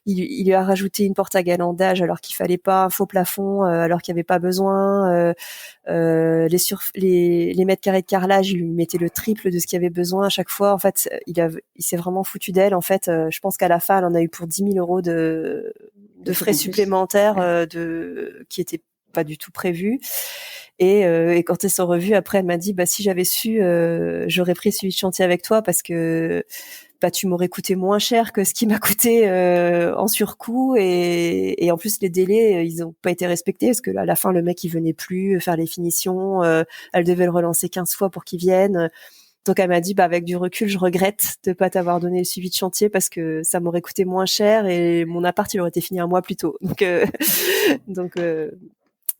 Il lui a rajouté une porte à galandage alors qu'il fallait pas, un faux plafond alors qu'il y avait pas besoin. Les mètres carrés de carrelage, il lui mettait le triple de ce qu'il y avait besoin à chaque fois. En fait, il s'est vraiment foutu d'elle. En fait, je pense qu'à la fin, elle en a eu pour 10 000 € De de trucs frais en plus. supplémentaires Ouais. qui étaient pas du tout prévus. Et quand elles sont revues, après, elle m'a dit, bah si j'avais su, j'aurais pris celui de chantier avec toi parce que bah tu m'aurais coûté moins cher que ce qui m'a coûté en surcoût, et en plus les délais ils ont pas été respectés parce que à la fin le mec il venait plus faire les finitions, elle devait le relancer 15 fois pour qu'il vienne. Donc elle m'a dit bah avec du recul je regrette de pas t'avoir donné le suivi de chantier parce que ça m'aurait coûté moins cher et mon appart il aurait été fini un mois plus tôt. Donc donc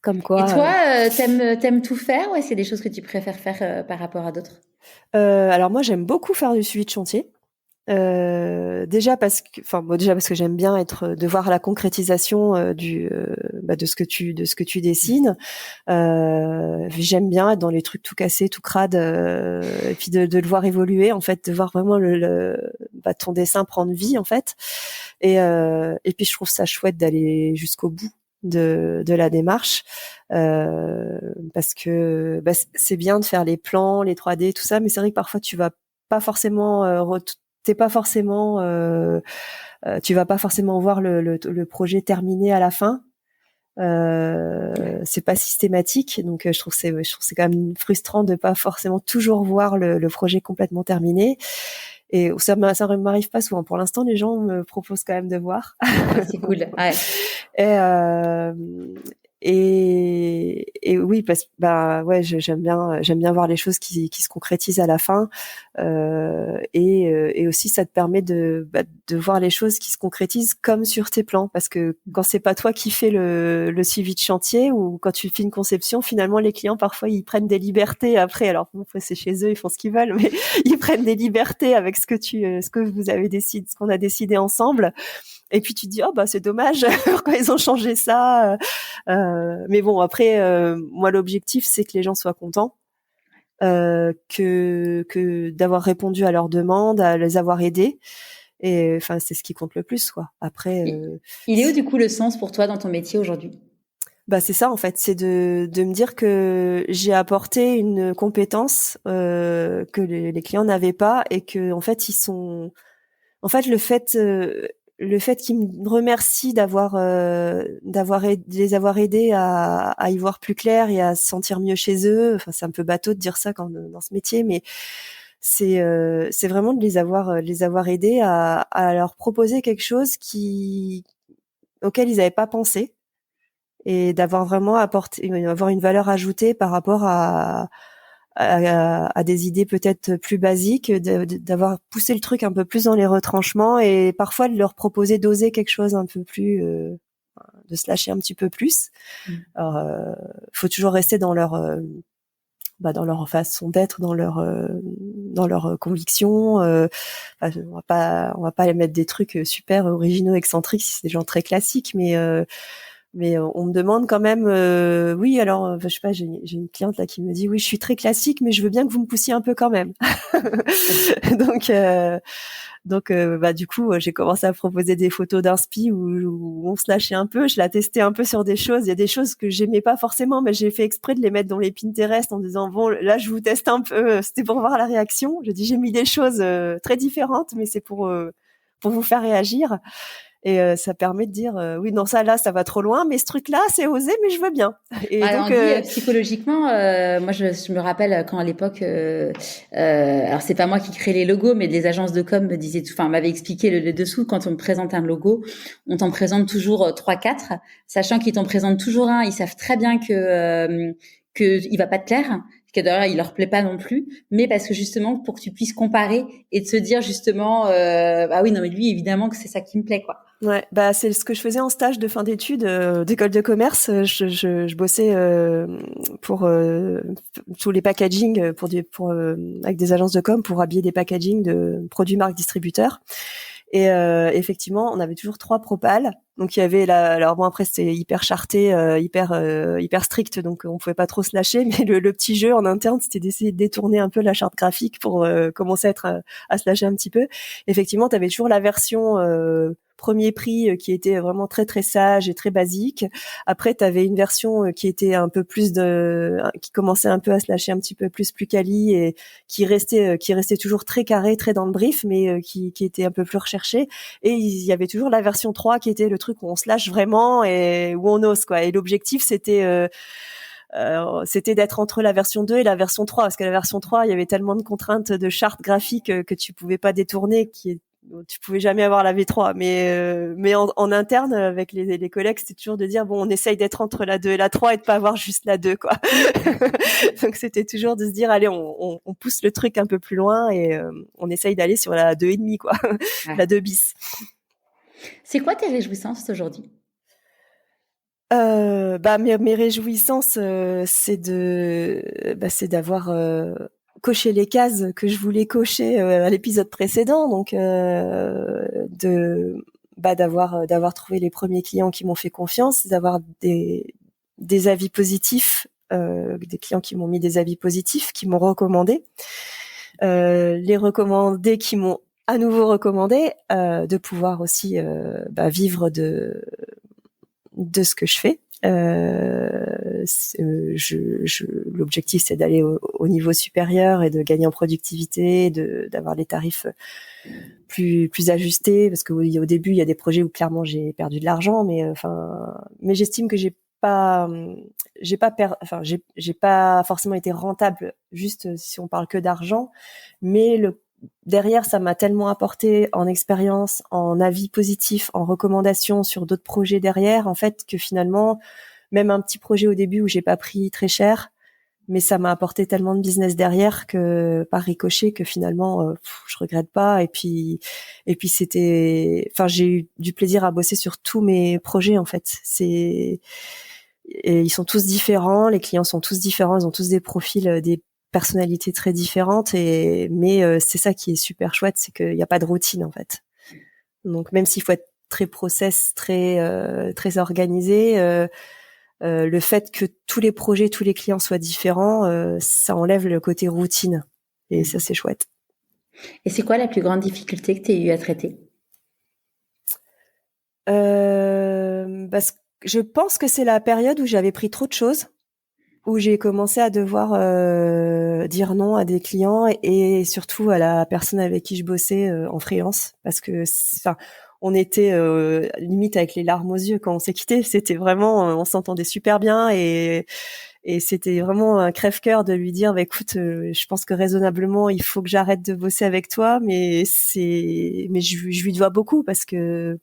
comme Et quoi. toi, t'aimes tout faire ou est-ce qu'il y a des choses que tu préfères faire par rapport à d'autres? Alors moi j'aime beaucoup faire du suivi de chantier. Déjà déjà parce que j'aime bien de voir la concrétisation de ce que tu dessines. J'aime bien être dans les trucs tout cassés, tout crades, et puis de le voir évoluer, en fait, de voir vraiment ton dessin prendre vie, en fait. Et puis je trouve ça chouette d'aller jusqu'au bout de la démarche, parce que c'est bien de faire les plans, les 3D, tout ça, mais c'est vrai que parfois tu vas pas forcément t'es pas forcément tu vas pas forcément voir le projet terminé à la fin. C'est pas systématique, donc je trouve c'est quand même frustrant de pas forcément toujours voir le projet complètement terminé. Et ça m'arrive pas souvent. Pour l'instant, les gens me proposent quand même de voir. Ah, c'est Donc, cool. Ouais. et, euh, et oui, parce que bah ouais, j'aime bien voir les choses qui se concrétisent à la fin, et aussi ça te permet de voir les choses qui se concrétisent comme sur tes plans, parce que quand c'est pas toi qui fais le suivi de chantier, ou quand tu fais une conception, finalement les clients parfois ils prennent des libertés après. Alors bon, après c'est chez eux, ils font ce qu'ils veulent, mais ils prennent des libertés avec ce que vous avez décidé, ce qu'on a décidé ensemble. Et puis tu te dis oh bah c'est dommage, pourquoi ils ont changé ça. Mais bon, après moi l'objectif c'est que les gens soient contents, que d'avoir répondu à leurs demandes, à les avoir aidés, et enfin c'est ce qui compte le plus, quoi. Après Il il est où du coup le sens pour toi dans ton métier aujourd'hui? bah c'est ça en fait, c'est de me dire que j'ai apporté une compétence que les clients n'avaient pas, et que en fait ils sont en fait le fait qu'ils me remercient de les avoir aidés à y voir plus clair et à se sentir mieux chez eux. Enfin, c'est un peu bateau de dire ça dans ce métier, mais c'est vraiment de les avoir aidés à leur proposer quelque chose auquel ils n'avaient pas pensé, et d'avoir vraiment avoir une valeur ajoutée par rapport à des idées peut-être plus basiques, d'avoir poussé le truc un peu plus dans les retranchements, et parfois de leur proposer d'oser quelque chose un peu plus, de se lâcher un petit peu plus. Alors, faut toujours rester dans dans leur façon d'être, dans leur conviction. On va pas les mettre des trucs super originaux, excentriques si c'est des gens très classiques, mais on me demande quand même, oui, alors, je sais pas, j'ai une cliente là qui me dit, oui, je suis très classique, mais je veux bien que vous me poussiez un peu quand même. Donc, du coup, j'ai commencé à proposer des photos d'inspi où on se lâchait un peu. Je la testais un peu sur des choses. Il y a des choses que j'aimais pas forcément, mais j'ai fait exprès de les mettre dans les Pinterest en disant, bon, là, je vous teste un peu. C'était pour voir la réaction. Je dis, j'ai mis des choses très différentes, mais c'est pour vous faire réagir. Et ça permet de dire, oui, non, ça là, ça va trop loin, mais ce truc-là, c'est osé, mais je veux bien. Et On donc, dit psychologiquement, moi je me rappelle quand à l'époque, alors c'est pas moi qui crée les logos, mais les agences de com me disaient, enfin m'avaient expliqué le dessous, quand on me présente un logo, on t'en présente toujours 3-4, sachant qu'ils t'en présentent toujours un, ils savent très bien que il va pas te plaire, que d'ailleurs il leur plaît pas non plus, mais parce que justement pour que tu puisses comparer et te se dire justement, ah oui non mais lui évidemment que c'est ça qui me plaît quoi. ouais, c'est ce que je faisais en stage de fin d'études d'école de commerce. Je bossais pour tous les packaging avec des agences de com pour habiller des packaging de produits marques distributeurs. Et effectivement, on avait toujours 3 propales. Donc il y avait alors bon, après c'était hyper charté, hyper strict, donc on pouvait pas trop se lâcher. Mais le petit jeu en interne, c'était d'essayer de détourner un peu la charte graphique pour commencer à se lâcher un petit peu. Effectivement, tu avais toujours la version premier prix qui était vraiment très très sage et très basique. Après, tu avais une version qui était un peu plus qui commençait un peu à se lâcher un petit peu plus quali, et qui restait toujours très carré, très dans le brief, mais qui était un peu plus recherché. Et il y avait toujours la version 3 qui était le truc où on se lâche vraiment et où on ose quoi. Et l'objectif c'était d'être entre la version 2 et la version 3, parce que la version 3, il y avait tellement de contraintes de charte graphique que tu pouvais pas détourner, tu pouvais jamais avoir la V3, mais en interne avec les collègues, c'était toujours de dire bon, on essaye d'être entre la 2 et la 3 et de pas avoir juste la 2 quoi. Donc c'était toujours de se dire allez, on pousse le truc un peu plus loin, et on essaye d'aller sur la 2 et demi quoi. Ouais. La 2 bis. C'est quoi tes réjouissances aujourd'hui? Mes réjouissances, c'est d'avoir coché les cases que je voulais cocher à l'épisode précédent, donc d'avoir trouvé les premiers clients qui m'ont fait confiance, d'avoir des avis positifs, des clients qui m'ont mis des avis positifs, qui m'ont recommandé, les recommandés qui m'ont à nouveau recommandé, de pouvoir aussi vivre de ce que je fais. L'objectif, c'est d'aller au niveau supérieur et de gagner en productivité, d'avoir les tarifs plus ajustés, parce qu'au début, il y a des projets où clairement j'ai perdu de l'argent, mais j'estime que j'ai pas forcément été rentable, juste si on parle que d'argent, mais derrière, ça m'a tellement apporté en expérience, en avis positif, en recommandations sur d'autres projets derrière, en fait, que finalement, même un petit projet au début où j'ai pas pris très cher, mais ça m'a apporté tellement de business derrière que par ricochet, que finalement, je regrette pas. Et puis j'ai eu du plaisir à bosser sur tous mes projets en fait. Et ils sont tous différents, les clients sont tous différents, ils ont tous des profils, des personnalités très différentes, mais c'est ça qui est super chouette, c'est qu'il n'y a pas de routine en fait. Donc même s'il faut être très process, très organisé, le fait que tous les projets, tous les clients soient différents, ça enlève le côté routine, et ça c'est chouette. Et c'est quoi la plus grande difficulté que tu as eu à traiter? Je pense que c'est la période où j'avais pris trop de choses, où j'ai commencé à devoir dire non à des clients, et surtout à la personne avec qui je bossais en freelance, parce que on était limite avec les larmes aux yeux quand on s'est quitté. C'était vraiment, on s'entendait super bien et c'était vraiment un crève-cœur de lui dire, bah, écoute, je pense que raisonnablement, il faut que j'arrête de bosser avec toi, mais je lui dois beaucoup parce que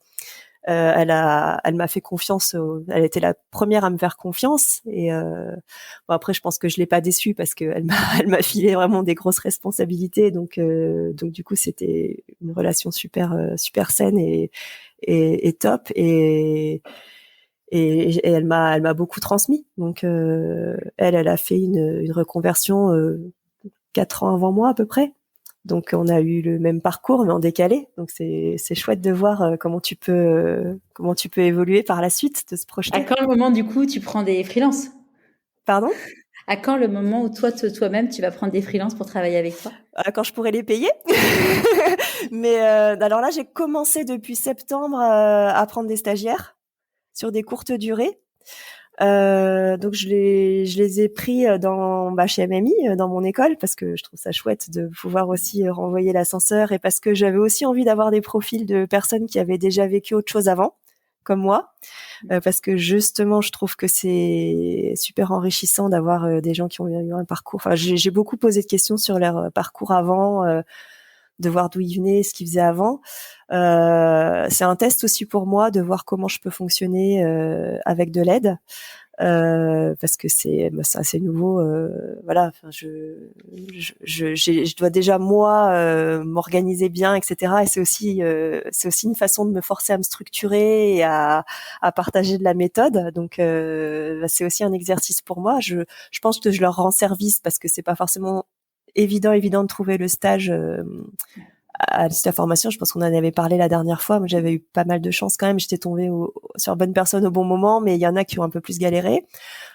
elle m'a fait confiance. Elle était la première à me faire confiance. Et bon, après, je pense que je l'ai pas déçue parce que elle m'a filé vraiment des grosses responsabilités. Donc du coup, c'était une relation super saine et top. Et elle m'a beaucoup transmis. Donc elle a fait une reconversion 4 ans avant moi à peu près. Donc on a eu le même parcours mais en décalé. Donc c'est chouette de voir comment tu peux évoluer par la suite, de se À projeter. quand le moment, du coup, tu prends des freelances? Pardon? À quand le moment où toi-même, tu vas prendre des freelances pour travailler avec toi? Quand je pourrais les payer. Mais alors là, j'ai commencé depuis septembre à prendre des stagiaires sur des courtes durées. Donc je les ai pris chez MMI, dans mon école, parce que je trouve ça chouette de pouvoir aussi renvoyer l'ascenseur et parce que j'avais aussi envie d'avoir des profils de personnes qui avaient déjà vécu autre chose avant, comme moi, parce que justement je trouve que c'est super enrichissant d'avoir des gens qui ont eu un parcours. Enfin, j'ai beaucoup posé de questions sur leur parcours avant, de voir d'où ils venaient, ce qu'ils faisaient avant. C'est un test aussi pour moi de voir comment je peux fonctionner avec de l'aide. Parce que c'est assez nouveau. Voilà, enfin, je dois déjà moi m'organiser bien, etc. Et c'est aussi une façon de me forcer à me structurer et à partager de la méthode. Donc c'est aussi un exercice pour moi. Je pense que je leur rends service parce que c'est pas forcément évident de trouver le stage à la formation. Je pense qu'on en avait parlé la dernière fois. Moi, j'avais eu pas mal de chance quand même. J'étais tombée sur bonne personne au bon moment, mais il y en a qui ont un peu plus galéré.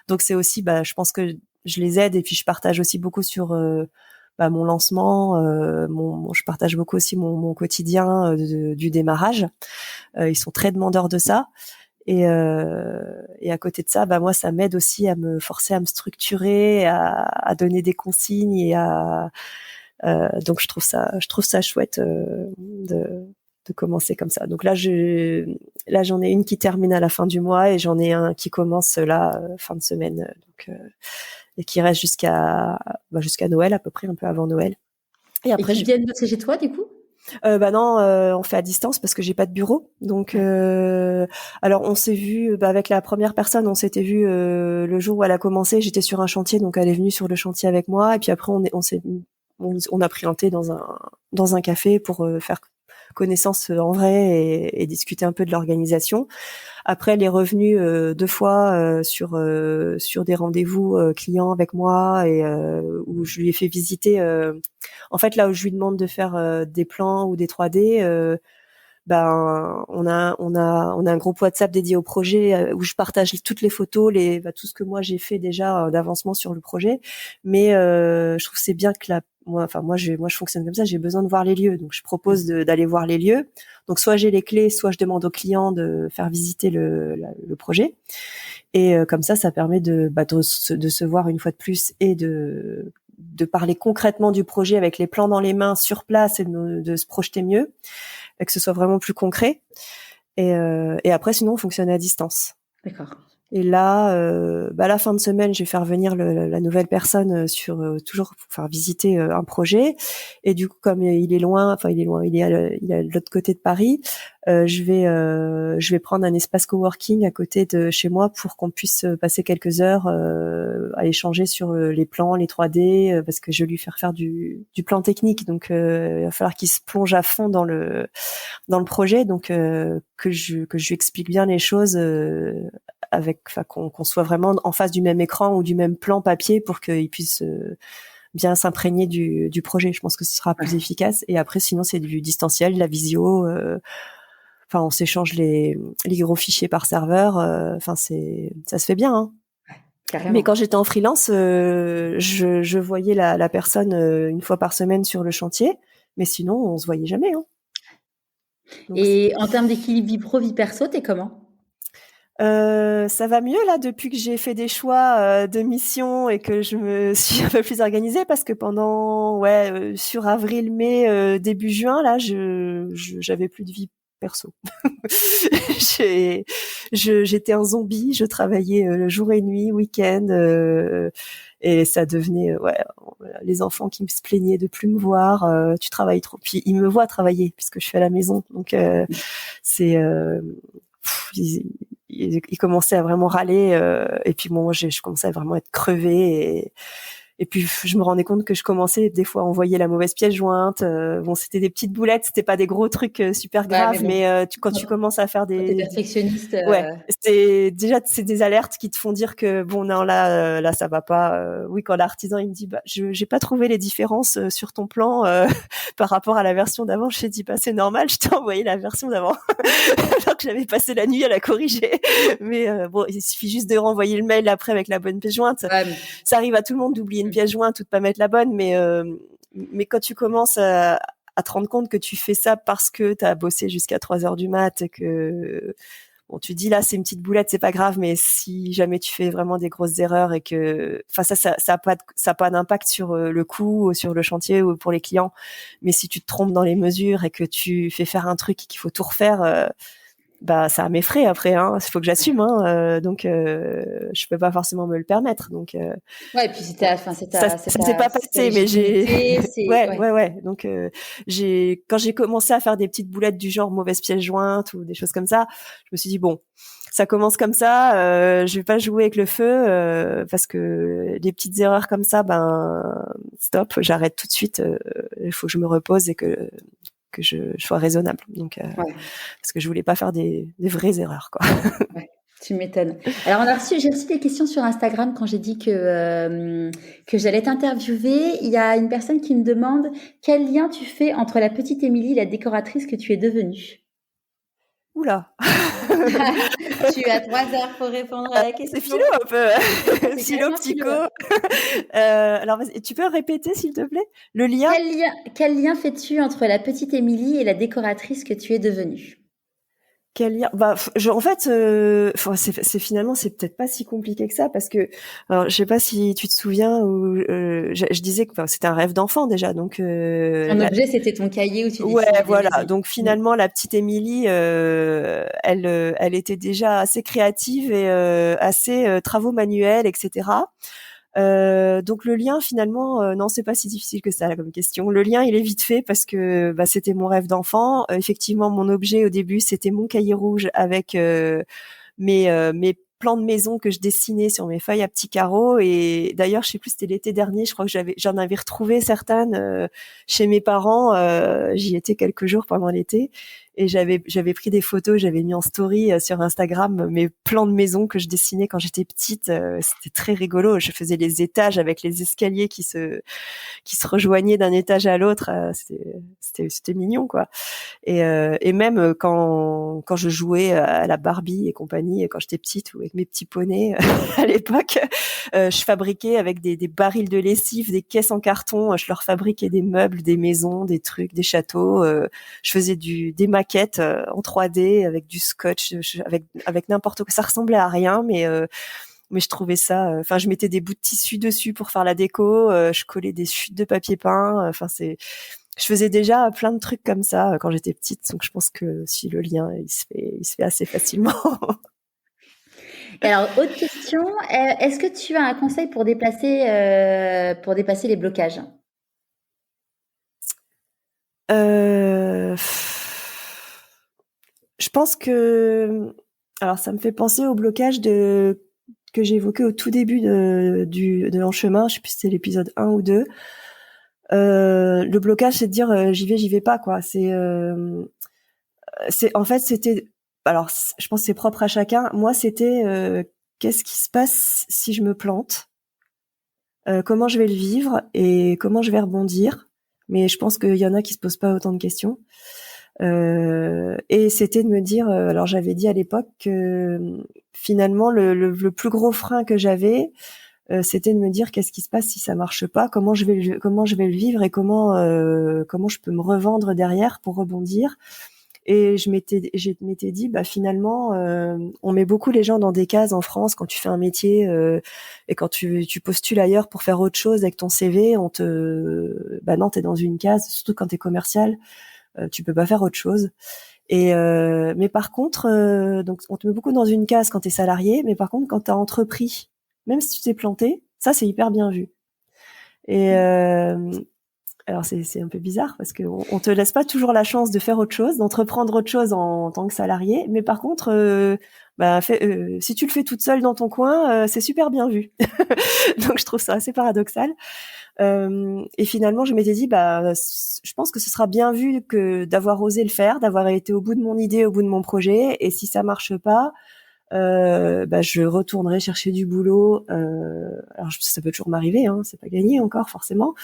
Donc c'est aussi, je pense que je les aide et puis je partage aussi beaucoup sur mon lancement. Je partage beaucoup aussi mon quotidien du démarrage. Ils sont très demandeurs de ça. Et à côté de ça, moi, ça m'aide aussi à me forcer à me structurer, à donner des consignes et donc je trouve ça chouette de commencer comme ça. Donc là j'en ai une qui termine à la fin du mois et j'en ai un qui commence là fin de semaine, donc et qui reste jusqu'à Noël à peu près, un peu avant Noël. Et Et après qui viennent bosser chez toi, du coup? non, on fait à distance parce que j'ai pas de bureau. Donc alors on s'est vu avec la première personne, on s'était vu le jour où elle a commencé, j'étais sur un chantier, donc elle est venue sur le chantier avec moi et puis après on a pris un thé dans un café pour faire connaissance en vrai et discuter un peu de l'organisation. Après, elle est revenue 2 fois sur des rendez-vous clients avec moi et où je lui ai fait visiter. En fait, là où je lui demande de faire des plans ou des 3D, on a un groupe WhatsApp dédié au projet où je partage toutes les photos, tout ce que moi j'ai fait déjà d'avancement sur le projet. Mais je trouve que c'est bien que moi je fonctionne comme ça, j'ai besoin de voir les lieux, donc je propose d'aller voir les lieux. Donc soit j'ai les clés, soit je demande au client de faire visiter le projet. Et comme ça permet de se voir une fois de plus et de parler concrètement du projet avec les plans dans les mains sur place et de se projeter mieux, et que ce soit vraiment plus concret. Et après, sinon, on fonctionne à distance. D'accord. Et là, la fin de semaine, je vais faire venir la nouvelle personne sur toujours pour faire visiter un projet. Et du coup, comme il est loin, il est à l'autre côté de Paris, je vais prendre un espace coworking à côté de chez moi pour qu'on puisse passer quelques heures à échanger sur les plans, les 3D, parce que je vais lui faire du plan technique. Donc, il va falloir qu'il se plonge à fond dans le projet, donc que je lui explique bien les choses qu'on soit vraiment en face du même écran ou du même plan papier pour qu'il puisse bien s'imprégner du projet. Je pense que ce sera plus efficace. Et après, sinon, c'est du distanciel, de la visio. On s'échange les gros fichiers par serveur. Ça se fait bien. Hein. Carrément. Mais quand j'étais en freelance, je voyais la personne une fois par semaine sur le chantier. Mais sinon, on se voyait jamais. Hein. Donc, et en termes d'équilibre vie pro, vie perso, t'es comment? Ça va mieux là depuis que j'ai fait des choix de mission et que je me suis un peu plus organisée, parce que pendant sur avril, mai, début juin là, j'avais plus de vie perso. J'étais un zombie, je travaillais jour et nuit, week-end, et ça devenait, les enfants qui se plaignaient de plus me voir, tu travailles trop. Puis ils me voient travailler puisque je suis à la maison, donc c'est ils commençaient à vraiment râler, et puis bon, moi je commençais à vraiment être crevée, et puis je me rendais compte que je commençais des fois à envoyer la mauvaise pièce jointe. Bon, c'était des petites boulettes, c'était pas des gros trucs super graves, mais quand tu commences à faire quand t'es perfectionniste. ouais, c'est des alertes qui te font dire que bon, non, là ça va pas. Oui, quand l'artisan il me dit j'ai pas trouvé les différences sur ton plan par rapport à la version d'avant, je t'ai dit c'est normal, je t'ai envoyé la version d'avant alors que j'avais passé la nuit à la corriger. Mais bon, il suffit juste de renvoyer le mail après avec la bonne pièce jointe. Ça arrive à tout le monde d'oublier une pièce jointe ou de pas mettre la bonne, mais quand tu commences à te rendre compte que tu fais ça parce que t'as bossé jusqu'à 3 heures du mat et que bon, tu dis là c'est une petite boulette, c'est pas grave, mais si jamais tu fais vraiment des grosses erreurs et que, enfin ça a pas d'impact sur le coût, sur le chantier ou pour les clients, mais si tu te trompes dans les mesures et que tu fais faire un truc et qu'il faut tout refaire, ça a mes frais après, hein. Il faut que j'assume, hein. Donc je peux pas forcément me le permettre. Donc ouais, et puis ça s'est pas passé, mais j'ai ouais. Donc quand j'ai commencé à faire des petites boulettes du genre mauvaise pièce jointe ou des choses comme ça, je me suis dit bon, ça commence comme ça, je vais pas jouer avec le feu parce que des petites erreurs comme ça, stop, j'arrête tout de suite. Il faut que je me repose et que je sois raisonnable. Donc, parce que je voulais pas faire des vraies erreurs, quoi. Ouais, tu m'étonnes. Alors, j'ai reçu des questions sur Instagram quand j'ai dit que j'allais t'interviewer. Il y a une personne qui me demande quel lien tu fais entre la petite Émilie et la décoratrice que tu es devenue. Oula. Tu as 3 heures pour répondre à la question. C'est philo un peu. Philo, psycho. Alors, tu peux répéter, s'il te plaît, le lien? Quel lien fais-tu entre la petite Émilie et la décoratrice que tu es devenue? Quel lien? En fait, c'est finalement, c'est peut-être pas si compliqué que ça parce que, alors, je sais pas si tu te souviens ou je disais que c'était un rêve d'enfant déjà, donc. Ton objet, c'était ton cahier où tu dessinais. Ouais, voilà. Donc finalement, la petite Émilie, elle était déjà assez créative et assez travaux manuels, etc. Donc le lien finalement, non, c'est pas si difficile que ça comme question. Le lien il est vite fait parce que c'était mon rêve d'enfant. Effectivement, mon objet au début c'était mon cahier rouge avec mes plans de maison que je dessinais sur mes feuilles à petits carreaux. Et d'ailleurs, je sais plus, c'était l'été dernier, je crois que j'en avais retrouvé certaines chez mes parents. J'y étais quelques jours pendant l'été. Et j'avais pris des photos, j'avais mis en story sur Instagram mes plans de maison que je dessinais quand j'étais petite. C'était très rigolo. Je faisais les étages avec les escaliers qui se rejoignaient d'un étage à l'autre. C'était mignon, quoi. Et même quand je jouais à la Barbie et compagnie, quand j'étais petite ou avec mes petits poneys à l'époque, je fabriquais avec des barils de lessive, des caisses en carton. Je leur fabriquais des meubles, des maisons, des trucs, des châteaux. Je faisais des maquettes en 3D avec du scotch, avec n'importe quoi. Ça ressemblait à rien, mais je trouvais ça. Enfin, je mettais des bouts de tissu dessus pour faire la déco. Je collais des chutes de papier peint. Je faisais déjà plein de trucs comme ça quand j'étais petite. Donc, je pense que si le lien, il se fait assez facilement. Alors, autre question. Est-ce que tu as un conseil pour dépasser les blocages? Je pense que, alors ça me fait penser au blocage que j'ai évoqué au tout début de En Chemin. Je sais plus si c'est l'épisode 1 ou 2. Le blocage, c'est de dire j'y vais pas, quoi. En fait, c'était, alors je pense que c'est propre à chacun. Moi, c'était qu'est-ce qui se passe si je me plante? Comment je vais le vivre et comment je vais rebondir? Mais je pense qu'il y en a qui se posent pas autant de questions. Et c'était de me dire, alors j'avais dit à l'époque que finalement le plus gros frein que j'avais, c'était de me dire qu'est-ce qui se passe si ça marche pas, comment je vais le vivre et comment je peux me revendre derrière pour rebondir. Et je m'étais dit, finalement, on met beaucoup les gens dans des cases en France quand tu fais un métier et quand tu postules ailleurs pour faire autre chose avec ton CV, non, t'es dans une case, surtout quand t'es commercial. Tu peux pas faire autre chose. Et mais par contre, donc on te met beaucoup dans une case quand t'es salarié, mais par contre quand t'as entrepris, même si tu t'es planté, ça c'est hyper bien vu. Et alors c'est un peu bizarre parce que on te laisse pas toujours la chance de faire autre chose, d'entreprendre autre chose en tant que salarié, mais par contre, si tu le fais toute seule dans ton coin, c'est super bien vu. Donc je trouve ça assez paradoxal. Et finalement, je m'étais dit, je pense que ce sera bien vu que d'avoir osé le faire, d'avoir été au bout de mon idée, au bout de mon projet. Et si ça marche pas, je retournerai chercher du boulot. Alors ça peut toujours m'arriver, hein, c'est pas gagné encore forcément.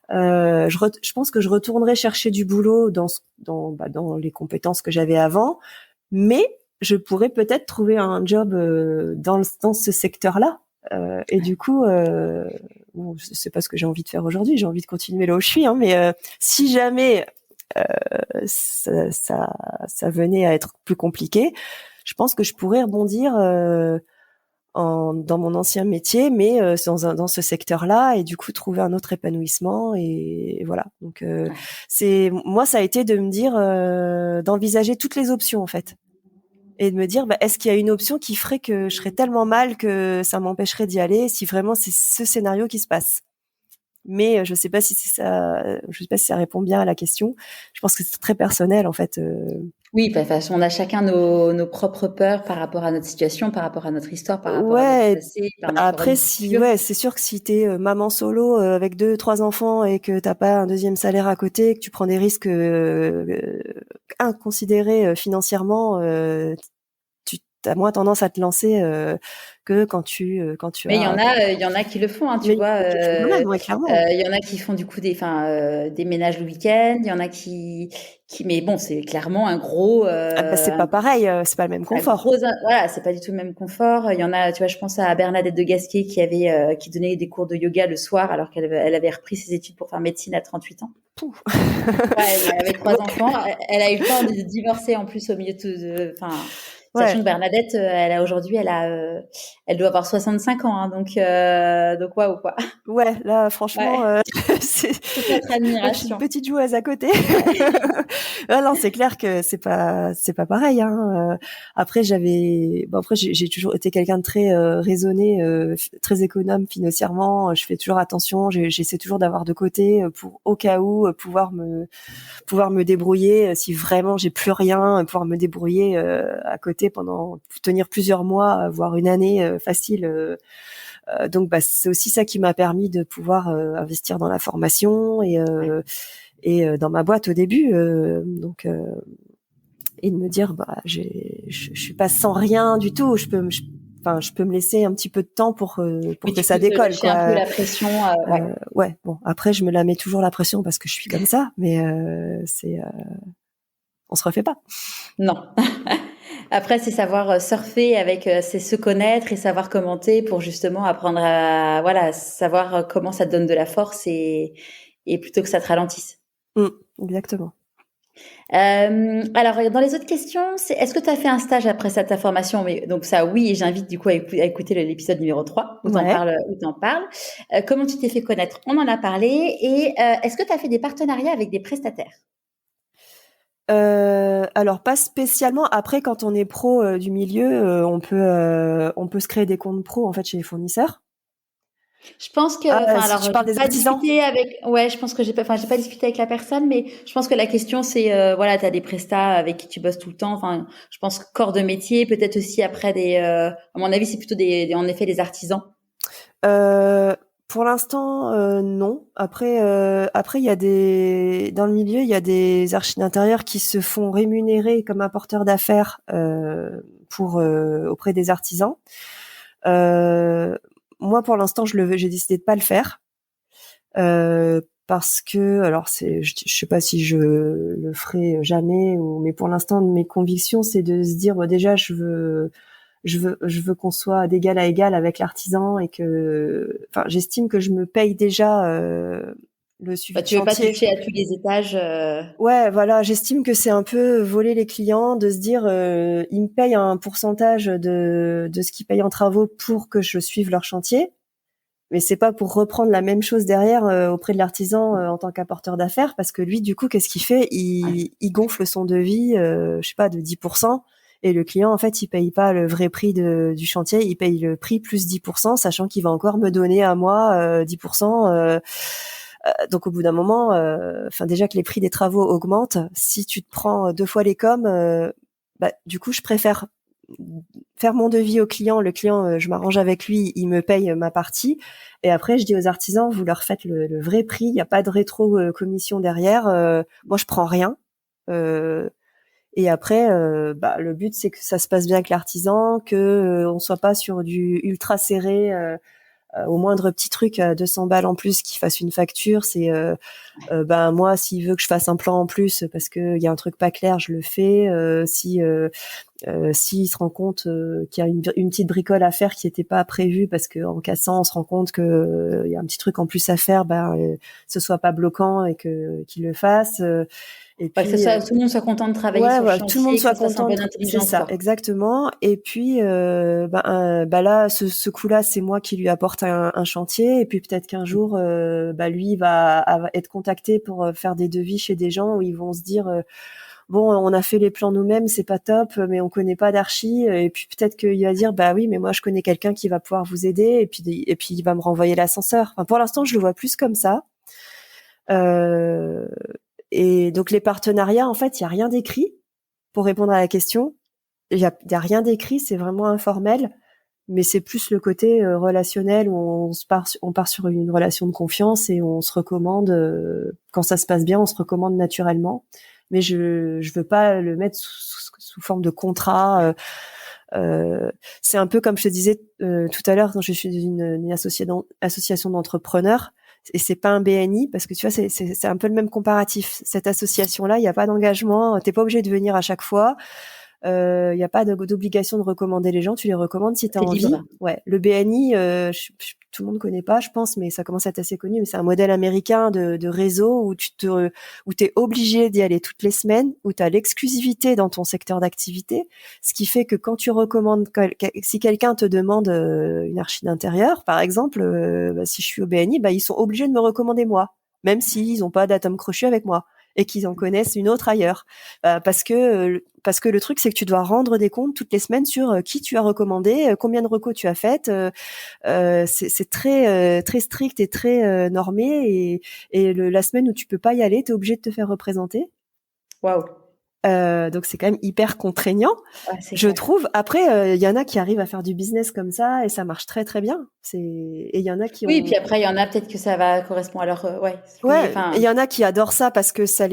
Je pense que je retournerai chercher du boulot dans les compétences que j'avais avant, mais je pourrais peut-être trouver un job dans ce secteur-là. Et du coup, bon, c'est pas ce que j'ai envie de faire aujourd'hui. J'ai envie de continuer là où je suis, hein, mais si jamais ça venait à être plus compliqué, je pense que je pourrais rebondir dans mon ancien métier, mais dans ce secteur-là, et du coup trouver un autre épanouissement, et voilà. Donc moi, ça a été de me dire d'envisager toutes les options en fait, et de me dire est-ce qu'il y a une option qui ferait que je serais tellement mal que ça m'empêcherait d'y aller, si vraiment c'est ce scénario qui se passe. Mais je sais pas si c'est ça, je sais pas si ça répond bien à la question. Je pense que c'est très personnel en fait. Oui, de toute façon, on a chacun nos propres peurs par rapport à notre situation, par rapport à notre histoire, par rapport à notre passé, par notre après futur. c'est sûr que si t'es maman solo avec 2-3 enfants et que t'as pas un deuxième salaire à côté, que tu prends des risques inconsidérés financièrement, tu as moins tendance à te lancer que quand tu Mais as. il y en a qui le font, hein, tu Mais vois. ouais, clairement. Il y en a qui font du coup des ménages le week-end. Il y en a mais bon, c'est clairement un gros. C'est pas pareil, c'est pas le même confort. Voilà, c'est pas du tout le même confort. Il y en a, tu vois, je pense à Bernadette de Gasquet qui donnait des cours de yoga le soir alors elle avait repris ses études pour faire médecine à 38 ans. Pouh. Ouais, elle avait 3 enfants. Elle a eu le temps de divorcer en plus au milieu sachant que Bernadette, elle doit avoir 65 ans, hein, donc waouh quoi. Ouais, là franchement, c'est Toute notre admiration. une petite joueuse à côté. Ah non, c'est clair que c'est pas pareil, hein. Après j'ai toujours été quelqu'un de très raisonné, très économe financièrement. Je fais toujours attention, j'essaie toujours d'avoir de côté pour au cas où pouvoir me débrouiller si vraiment j'ai plus rien, pouvoir me débrouiller à côté pendant tenir plusieurs mois, voire une année facile. Donc c'est aussi ça qui m'a permis de pouvoir investir dans la formation et dans ma boîte au début. Et de me dire je suis pas sans rien du tout. Je peux me laisser un petit peu de temps pour que ça décolle, quoi. Un peu la pression. Ouais. Bon, après je me la mets toujours la pression parce que je suis comme ça, mais on se refait pas. Non. Après, c'est savoir surfer c'est se connaître et savoir commenter pour justement apprendre à savoir comment ça te donne de la force et plutôt que ça te ralentisse. Exactement. Alors, dans les autres questions, est-ce que tu as fait un stage après ta formation? Mais donc ça, oui, et j'invite du coup à écouter l'épisode numéro 3 où t'en parles. Comment tu t'es fait connaître? On en a parlé. Et est-ce que tu as fait des partenariats avec des prestataires? Alors pas spécialement. Après, quand on est pro du milieu, on peut se créer des comptes pro en fait chez les fournisseurs. Je pense que, tu parles des artisans. Je pense que j'ai pas discuté avec la personne, mais je pense que la question c'est, t'as des prestats avec qui tu bosses tout le temps. Enfin, je pense que corps de métier, peut-être aussi après à mon avis, c'est plutôt en effet des artisans. Pour l'instant, non. Après, il y a dans le milieu, il y a des archis d'intérieur qui se font rémunérer comme apporteurs d'affaires auprès des artisans. Moi, pour l'instant, j'ai décidé de pas le faire parce que, alors je sais pas si je le ferai jamais mais pour l'instant, mes convictions, c'est de se dire déjà, je veux qu'on soit d'égal à égal avec l'artisan et j'estime que je me paye déjà le suivi de tu veux pas chantier. toucher à tous les étages. Ouais, voilà, j'estime que c'est un peu voler les clients de se dire ils me payent un pourcentage de ce qu'ils payent en travaux pour que je suive leur chantier. mais c'est pas pour reprendre la même chose derrière auprès de l'artisan en tant qu'apporteur d'affaires, parce que lui, du coup, qu'est-ce qu'il fait? Il gonfle son devis, je sais pas, de 10%, et le client, en fait, il paye pas le vrai prix du chantier, il paye le prix plus 10%, sachant qu'il va encore me donner à moi 10%. Donc au bout d'un moment, enfin déjà que les prix des travaux augmentent, si tu te prends 2 fois les coms, du coup, je préfère faire mon devis au client. Le client, je m'arrange avec lui, il me paye ma partie. Et après, je dis aux artisans, vous leur faites le vrai prix. Il n'y a pas de rétro-commission derrière. Moi, je prends rien. Et après, le but, c'est que ça se passe bien avec l'artisan, que on soit pas sur du ultra serré. Au moindre petit truc à 200 balles en plus qui fasse une facture, c'est moi s'il veut que je fasse un plan en plus parce que il y a un truc pas clair, je le fais. S'il se rend compte qu'il y a une petite bricole à faire qui n'était pas prévue parce que en cassant on se rend compte que il y a un petit truc en plus à faire, ce soit pas bloquant et qu'il le fasse. Et puis, que tout le monde soit content de travailler sur le chantier, tout le monde soit que ça content. C'est ça, quoi. exactement. Et puis, là, ce coup-là, c'est moi qui lui apporte un chantier. Et puis peut-être qu'un jour, lui, il va être contacté pour faire des devis chez des gens où ils vont se dire, bon, on a fait les plans nous-mêmes, c'est pas top, mais on connaît pas d'archi. Et puis peut-être qu'il va dire, bah oui, mais moi je connais quelqu'un qui va pouvoir vous aider. Et puis il va me renvoyer l'ascenseur. Enfin, pour l'instant, je le vois plus comme ça. Et donc les partenariats, en fait, il y a rien d'écrit pour répondre à la question. Il y a rien d'écrit, c'est vraiment informel, mais c'est plus le côté relationnel où on part sur une relation de confiance et on se recommande quand ça se passe bien, on se recommande naturellement. Mais je veux pas le mettre sous forme de contrat. C'est un peu comme je te disais tout à l'heure quand je suis dans une association d'entrepreneurs. Et c'est pas un BNI parce que tu vois c'est un peu le même comparatif. Cette association là, il y a pas d'engagement, t'es pas obligé de venir à chaque fois. Il y a pas d'obligation de recommander les gens, tu les recommandes si tu as envie. Libre. Ouais, le BNI tout le monde connaît pas, je pense, mais ça commence à être assez connu, mais c'est un modèle américain de réseau où t'es obligé d'y aller toutes les semaines, où tu as l'exclusivité dans ton secteur d'activité, ce qui fait que quand tu recommandes si quelqu'un te demande une archi d'intérieur par exemple, si je suis au BNI, ils sont obligés de me recommander moi, même s'ils ont pas d'atome crochu avec moi et qu'ils en connaissent une autre ailleurs, parce que le truc c'est que tu dois rendre des comptes toutes les semaines sur qui tu as recommandé, combien de recos tu as faites. C'est très très strict et très normé, et la semaine où tu peux pas y aller, t'es obligé de te faire représenter. Waouh. Donc c'est quand même hyper contraignant, je trouve. Après, il y en a qui arrivent à faire du business comme ça et ça marche très très bien. Et il y en a qui oui, puis après il y en a peut-être que ça va correspondre à leur il y en a qui adorent ça parce que ça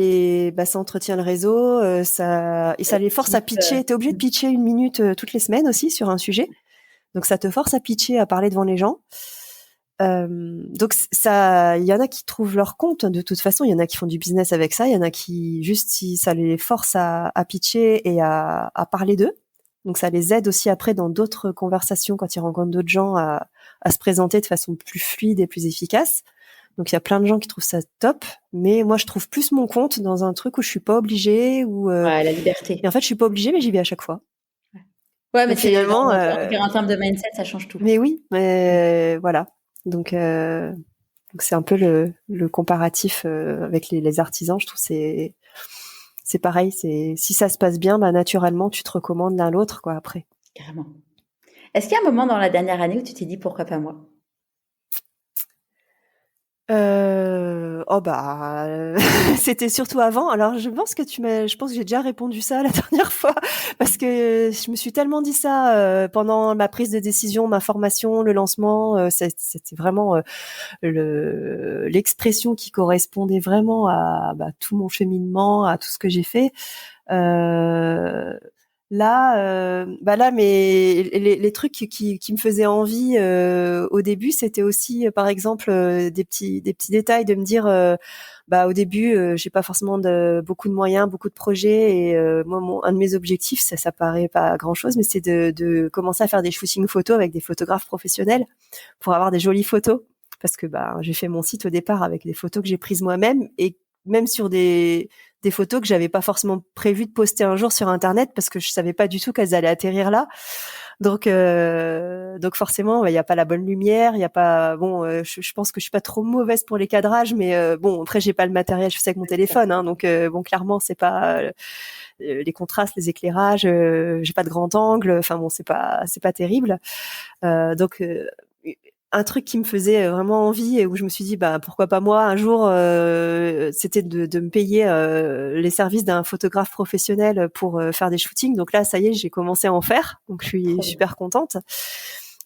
entretient le réseau, ça les force à pitcher. T'es obligé de pitcher 1 minute toutes les semaines aussi sur un sujet, donc ça te force à pitcher, à parler devant les gens. Donc ça, il y en a qui trouvent leur compte. De toute façon, il y en a qui font du business avec ça. Il y en a qui juste si ça les force à pitcher et à parler d'eux. Donc ça les aide aussi après dans d'autres conversations quand ils rencontrent d'autres gens à se présenter de façon plus fluide et plus efficace. Donc il y a plein de gens qui trouvent ça top, mais moi je trouve plus mon compte dans un truc où je suis pas obligée, la liberté. Et en fait je suis pas obligée, mais j'y vais à chaque fois. Ouais, mais finalement, en termes de mindset, ça change tout. Mais oui, mais voilà. Donc c'est un peu le comparatif avec les artisans. Je trouve c'est pareil. Si ça se passe bien, naturellement tu te recommandes l'un l'autre quoi après. Carrément. Est-ce qu'il y a un moment dans la dernière année où tu t'es dit pourquoi pas moi? C'était surtout avant. Alors je pense que je pense que j'ai déjà répondu ça la dernière fois parce que je me suis tellement dit ça pendant ma prise de décision, ma formation, le lancement. C'était vraiment l'expression qui correspondait vraiment à tout mon cheminement, à tout ce que j'ai fait. Là, mais les trucs qui me faisaient envie au début, c'était aussi, par exemple, des petits détails de me dire, au début, j'ai pas forcément beaucoup de moyens, beaucoup de projets, et moi, un de mes objectifs, ça paraît pas grand chose, mais c'est de commencer à faire des shootings photos avec des photographes professionnels pour avoir des jolies photos, parce que j'ai fait mon site au départ avec des photos que j'ai prises moi-même, et même sur des photos que j'avais pas forcément prévu de poster un jour sur internet parce que je savais pas du tout qu'elles allaient atterrir là. Donc forcément, il y a pas la bonne lumière, il y a pas bon. Je pense que je suis pas trop mauvaise pour les cadrages, mais bon après j'ai pas le matériel, je fais ça avec mon téléphone, hein, donc bon clairement c'est pas les contrastes, les éclairages, j'ai pas de grand angle, enfin bon c'est pas terrible. Donc un truc qui me faisait vraiment envie et où je me suis dit bah pourquoi pas moi un jour, c'était de me payer les services d'un photographe professionnel pour faire des shootings. Donc là ça y est, j'ai commencé à en faire, donc je suis super contente.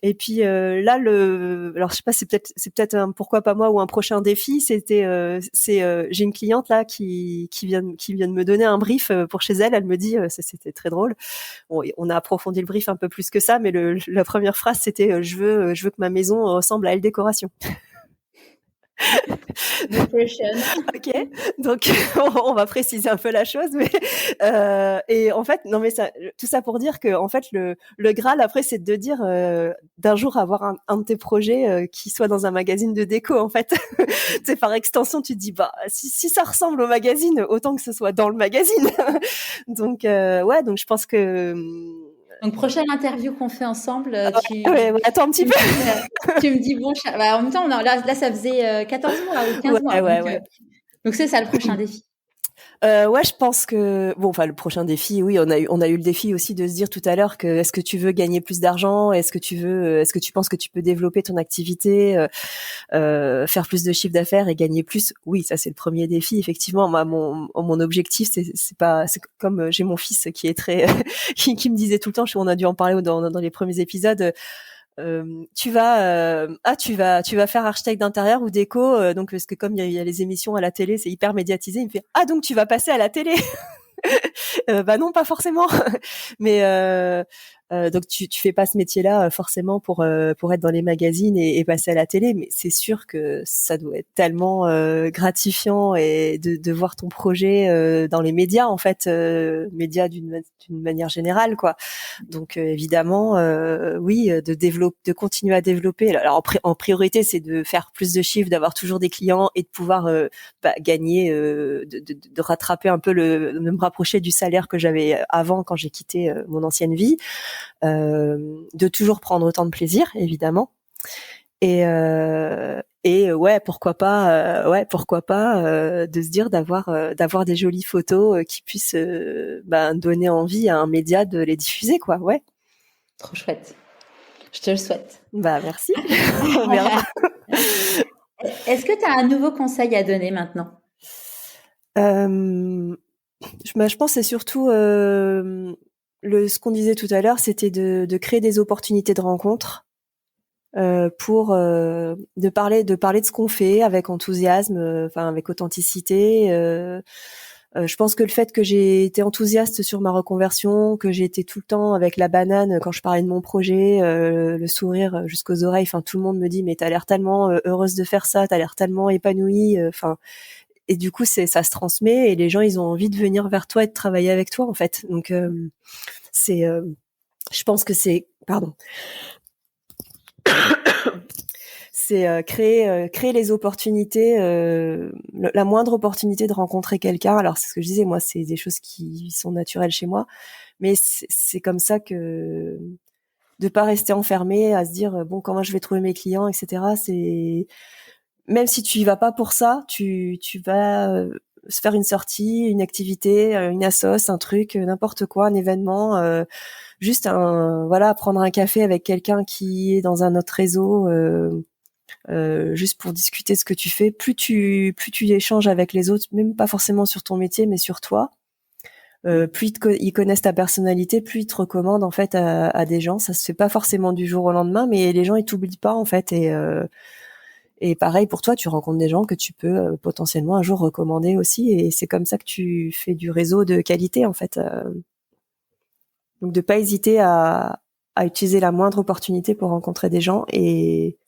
Et puis là alors je sais pas, c'est peut-être un pourquoi pas moi ou un prochain défi. J'ai une cliente là qui vient de me donner un brief pour chez elle. Elle me dit c'était très drôle. Bon, on a approfondi le brief un peu plus que ça, mais la première phrase c'était je veux que ma maison ressemble à Elle Décoration. Ok, donc on va préciser un peu la chose, mais et en fait non mais tout ça pour dire que en fait le Graal après c'est de dire d'un jour avoir un de tes projets qui soit dans un magazine de déco en fait. C'est par extension tu te dis bah si ça ressemble au magazine autant que ce soit dans le magazine. Donc ouais, donc je pense que donc, prochaine interview qu'on fait ensemble, ouais, attends un petit peu. Tu me dis, bon, en même temps, là, ça faisait 14 mois ou 15 mois. Donc, c'est ça le prochain défi. Ouais, je pense que le prochain défi, oui, on a eu le défi aussi de se dire tout à l'heure que est-ce que tu veux gagner plus d'argent, est-ce que tu penses que tu peux développer ton activité, faire plus de chiffre d'affaires et gagner plus. Oui, ça c'est le premier défi. Effectivement, mon objectif c'est comme j'ai mon fils qui est très qui me disait tout le temps, on a dû en parler dans les premiers épisodes. Tu vas faire architecte d'intérieur ou déco, donc parce que comme il y a les émissions à la télé, c'est hyper médiatisé. Il me fait donc tu vas passer à la télé. Bah non, pas forcément. Mais donc tu fais pas ce métier-là forcément pour être dans les magazines et passer à la télé, mais c'est sûr que ça doit être tellement gratifiant et de voir ton projet dans les médias en fait, médias d'une manière générale quoi. Donc évidemment oui, de continuer à développer. Alors en priorité, c'est de faire plus de chiffres, d'avoir toujours des clients et de pouvoir gagner, de rattraper un peu de me rapprocher du salaire que j'avais avant quand j'ai quitté mon ancienne vie. De toujours prendre autant de plaisir évidemment et ouais pourquoi pas de se dire d'avoir des jolies photos qui puissent donner envie à un média de les diffuser quoi. Ouais, trop chouette, je te le souhaite. Bah merci. On verra. Est-ce que tu as un nouveau conseil à donner maintenant? Je pense que c'est surtout ce qu'on disait tout à l'heure, c'était de créer des opportunités de rencontre pour de parler de ce qu'on fait avec enthousiasme, avec authenticité. Je pense que le fait que j'ai été enthousiaste sur ma reconversion, que j'ai été tout le temps avec la banane quand je parlais de mon projet, le sourire jusqu'aux oreilles, tout le monde me dit mais t'as l'air tellement heureuse de faire ça, t'as l'air tellement épanouie, et du coup ça se transmet et les gens ils ont envie de venir vers toi et de travailler avec toi en fait. Donc je pense que c'est c'est créer les opportunités, la moindre opportunité de rencontrer quelqu'un. Alors c'est ce que je disais, moi c'est des choses qui sont naturelles chez moi, mais c'est comme ça que de pas rester enfermé à se dire bon comment je vais trouver mes clients, etc. C'est même si tu y vas pas pour ça, tu vas se faire une sortie, une activité, une assos, un truc, n'importe quoi, un événement, juste prendre un café avec quelqu'un qui est dans un autre réseau, juste pour discuter de ce que tu fais. Plus tu échanges avec les autres, même pas forcément sur ton métier, mais sur toi, plus ils connaissent ta personnalité, plus ils te recommandent en fait à des gens. Ça se fait pas forcément du jour au lendemain, mais les gens ils t'oublient pas en fait et pareil pour toi, tu rencontres des gens que tu peux potentiellement un jour recommander aussi, et c'est comme ça que tu fais du réseau de qualité en fait. Donc de pas hésiter à utiliser la moindre opportunité pour rencontrer des gens et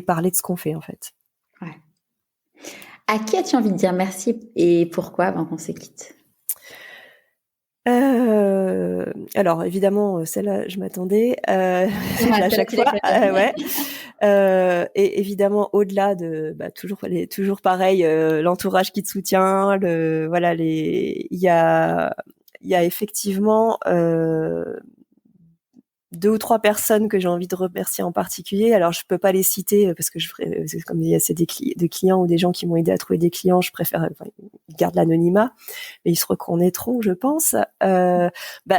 parler de ce qu'on fait en fait. Ouais. À qui as-tu envie de dire merci et pourquoi avant qu'on se quitte? Alors évidemment celle-là je m'attendais à chaque fois ouais. Et évidemment au-delà de toujours pareil, l'entourage qui te soutient, il y a effectivement 2 ou 3 personnes que j'ai envie de remercier en particulier. Alors, je peux pas les citer parce que comme il y a des clients ou des gens qui m'ont aidé à trouver des clients, je préfère, ils gardent l'anonymat, mais ils se reconnaîtront, je pense.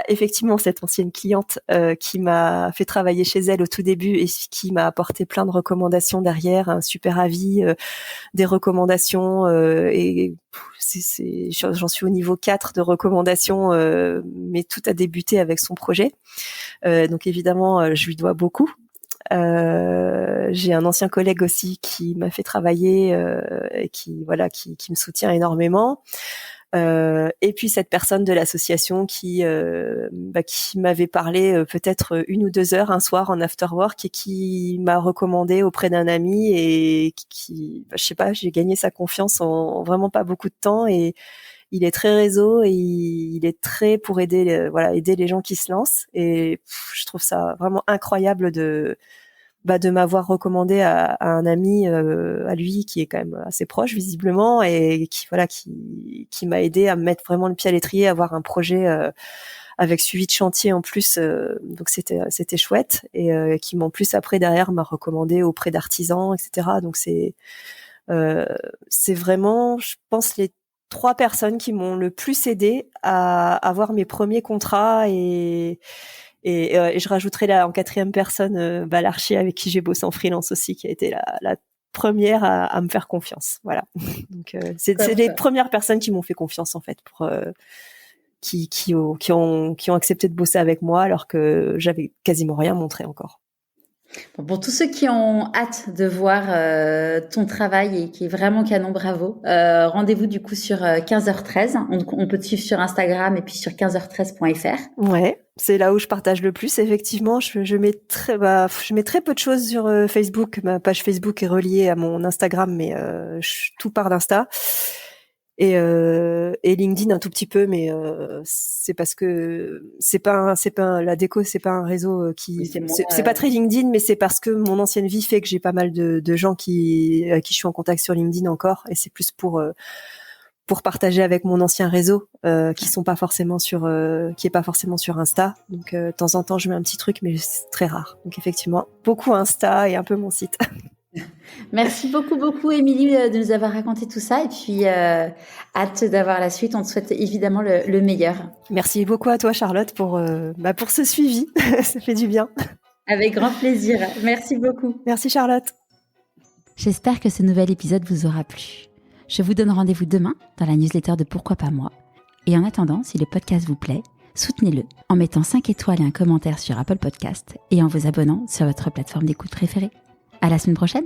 Effectivement, cette ancienne cliente qui m'a fait travailler chez elle au tout début et qui m'a apporté plein de recommandations derrière, un super avis, des recommandations j'en suis au niveau 4 de recommandations, mais tout a débuté avec son projet. Donc évidemment, je lui dois beaucoup. J'ai un ancien collègue aussi qui m'a fait travailler et qui me soutient énormément. Et puis cette personne de l'association qui m'avait parlé peut-être 1 ou 2 heures un soir en after work et qui m'a recommandé auprès d'un ami et je sais pas, j'ai gagné sa confiance en vraiment pas beaucoup de temps et il est très réseau et il est très pour aider les gens qui se lancent et je trouve ça vraiment incroyable de m'avoir recommandé à un ami à lui qui est quand même assez proche visiblement et qui m'a aidé à me mettre vraiment le pied à l'étrier, à avoir un projet avec suivi de chantier en plus, donc c'était chouette et qui en plus après derrière m'a recommandé auprès d'artisans, etc. Donc c'est vraiment, je pense, les 3 personnes qui m'ont le plus aidé à avoir mes premiers contrats et je rajouterai là en 4e personne l'archi avec qui j'ai bossé en freelance aussi, qui a été la première à me faire confiance. Voilà. Donc c'est les premières personnes qui m'ont fait confiance en fait, pour qui ont accepté de bosser avec moi alors que j'avais quasiment rien montré encore. Bon, pour tous ceux qui ont hâte de voir ton travail et qui est vraiment canon, bravo. Rendez-vous du coup sur 15h13. On peut te suivre sur Instagram et puis sur 15h13.fr. Ouais, c'est là où je partage le plus. Effectivement, je mets très peu de choses sur Facebook. Ma page Facebook est reliée à mon Instagram, mais tout part d'Insta. Et LinkedIn un tout petit peu, mais c'est parce que la déco, c'est pas un réseau c'est pas très LinkedIn, mais c'est parce que mon ancienne vie fait que j'ai pas mal de gens à qui je suis en contact sur LinkedIn encore, et c'est plus pour partager avec mon ancien réseau qui est pas forcément sur Insta. Donc de temps en temps je mets un petit truc, mais c'est très rare. Donc effectivement, beaucoup Insta et un peu mon site. Merci beaucoup Émilie de nous avoir raconté tout ça et puis hâte d'avoir la suite. On te souhaite évidemment le meilleur. Merci beaucoup à toi Charlotte pour ce suivi. Ça fait du bien. Avec grand plaisir. Merci beaucoup. Merci Charlotte. J'espère que ce nouvel épisode vous aura plu. Je vous donne rendez-vous demain dans la newsletter de Pourquoi pas moi. Et en attendant, si le podcast vous plaît, soutenez-le en mettant 5 étoiles et un commentaire sur Apple Podcast et en vous abonnant sur votre plateforme d'écoute préférée. À la semaine prochaine!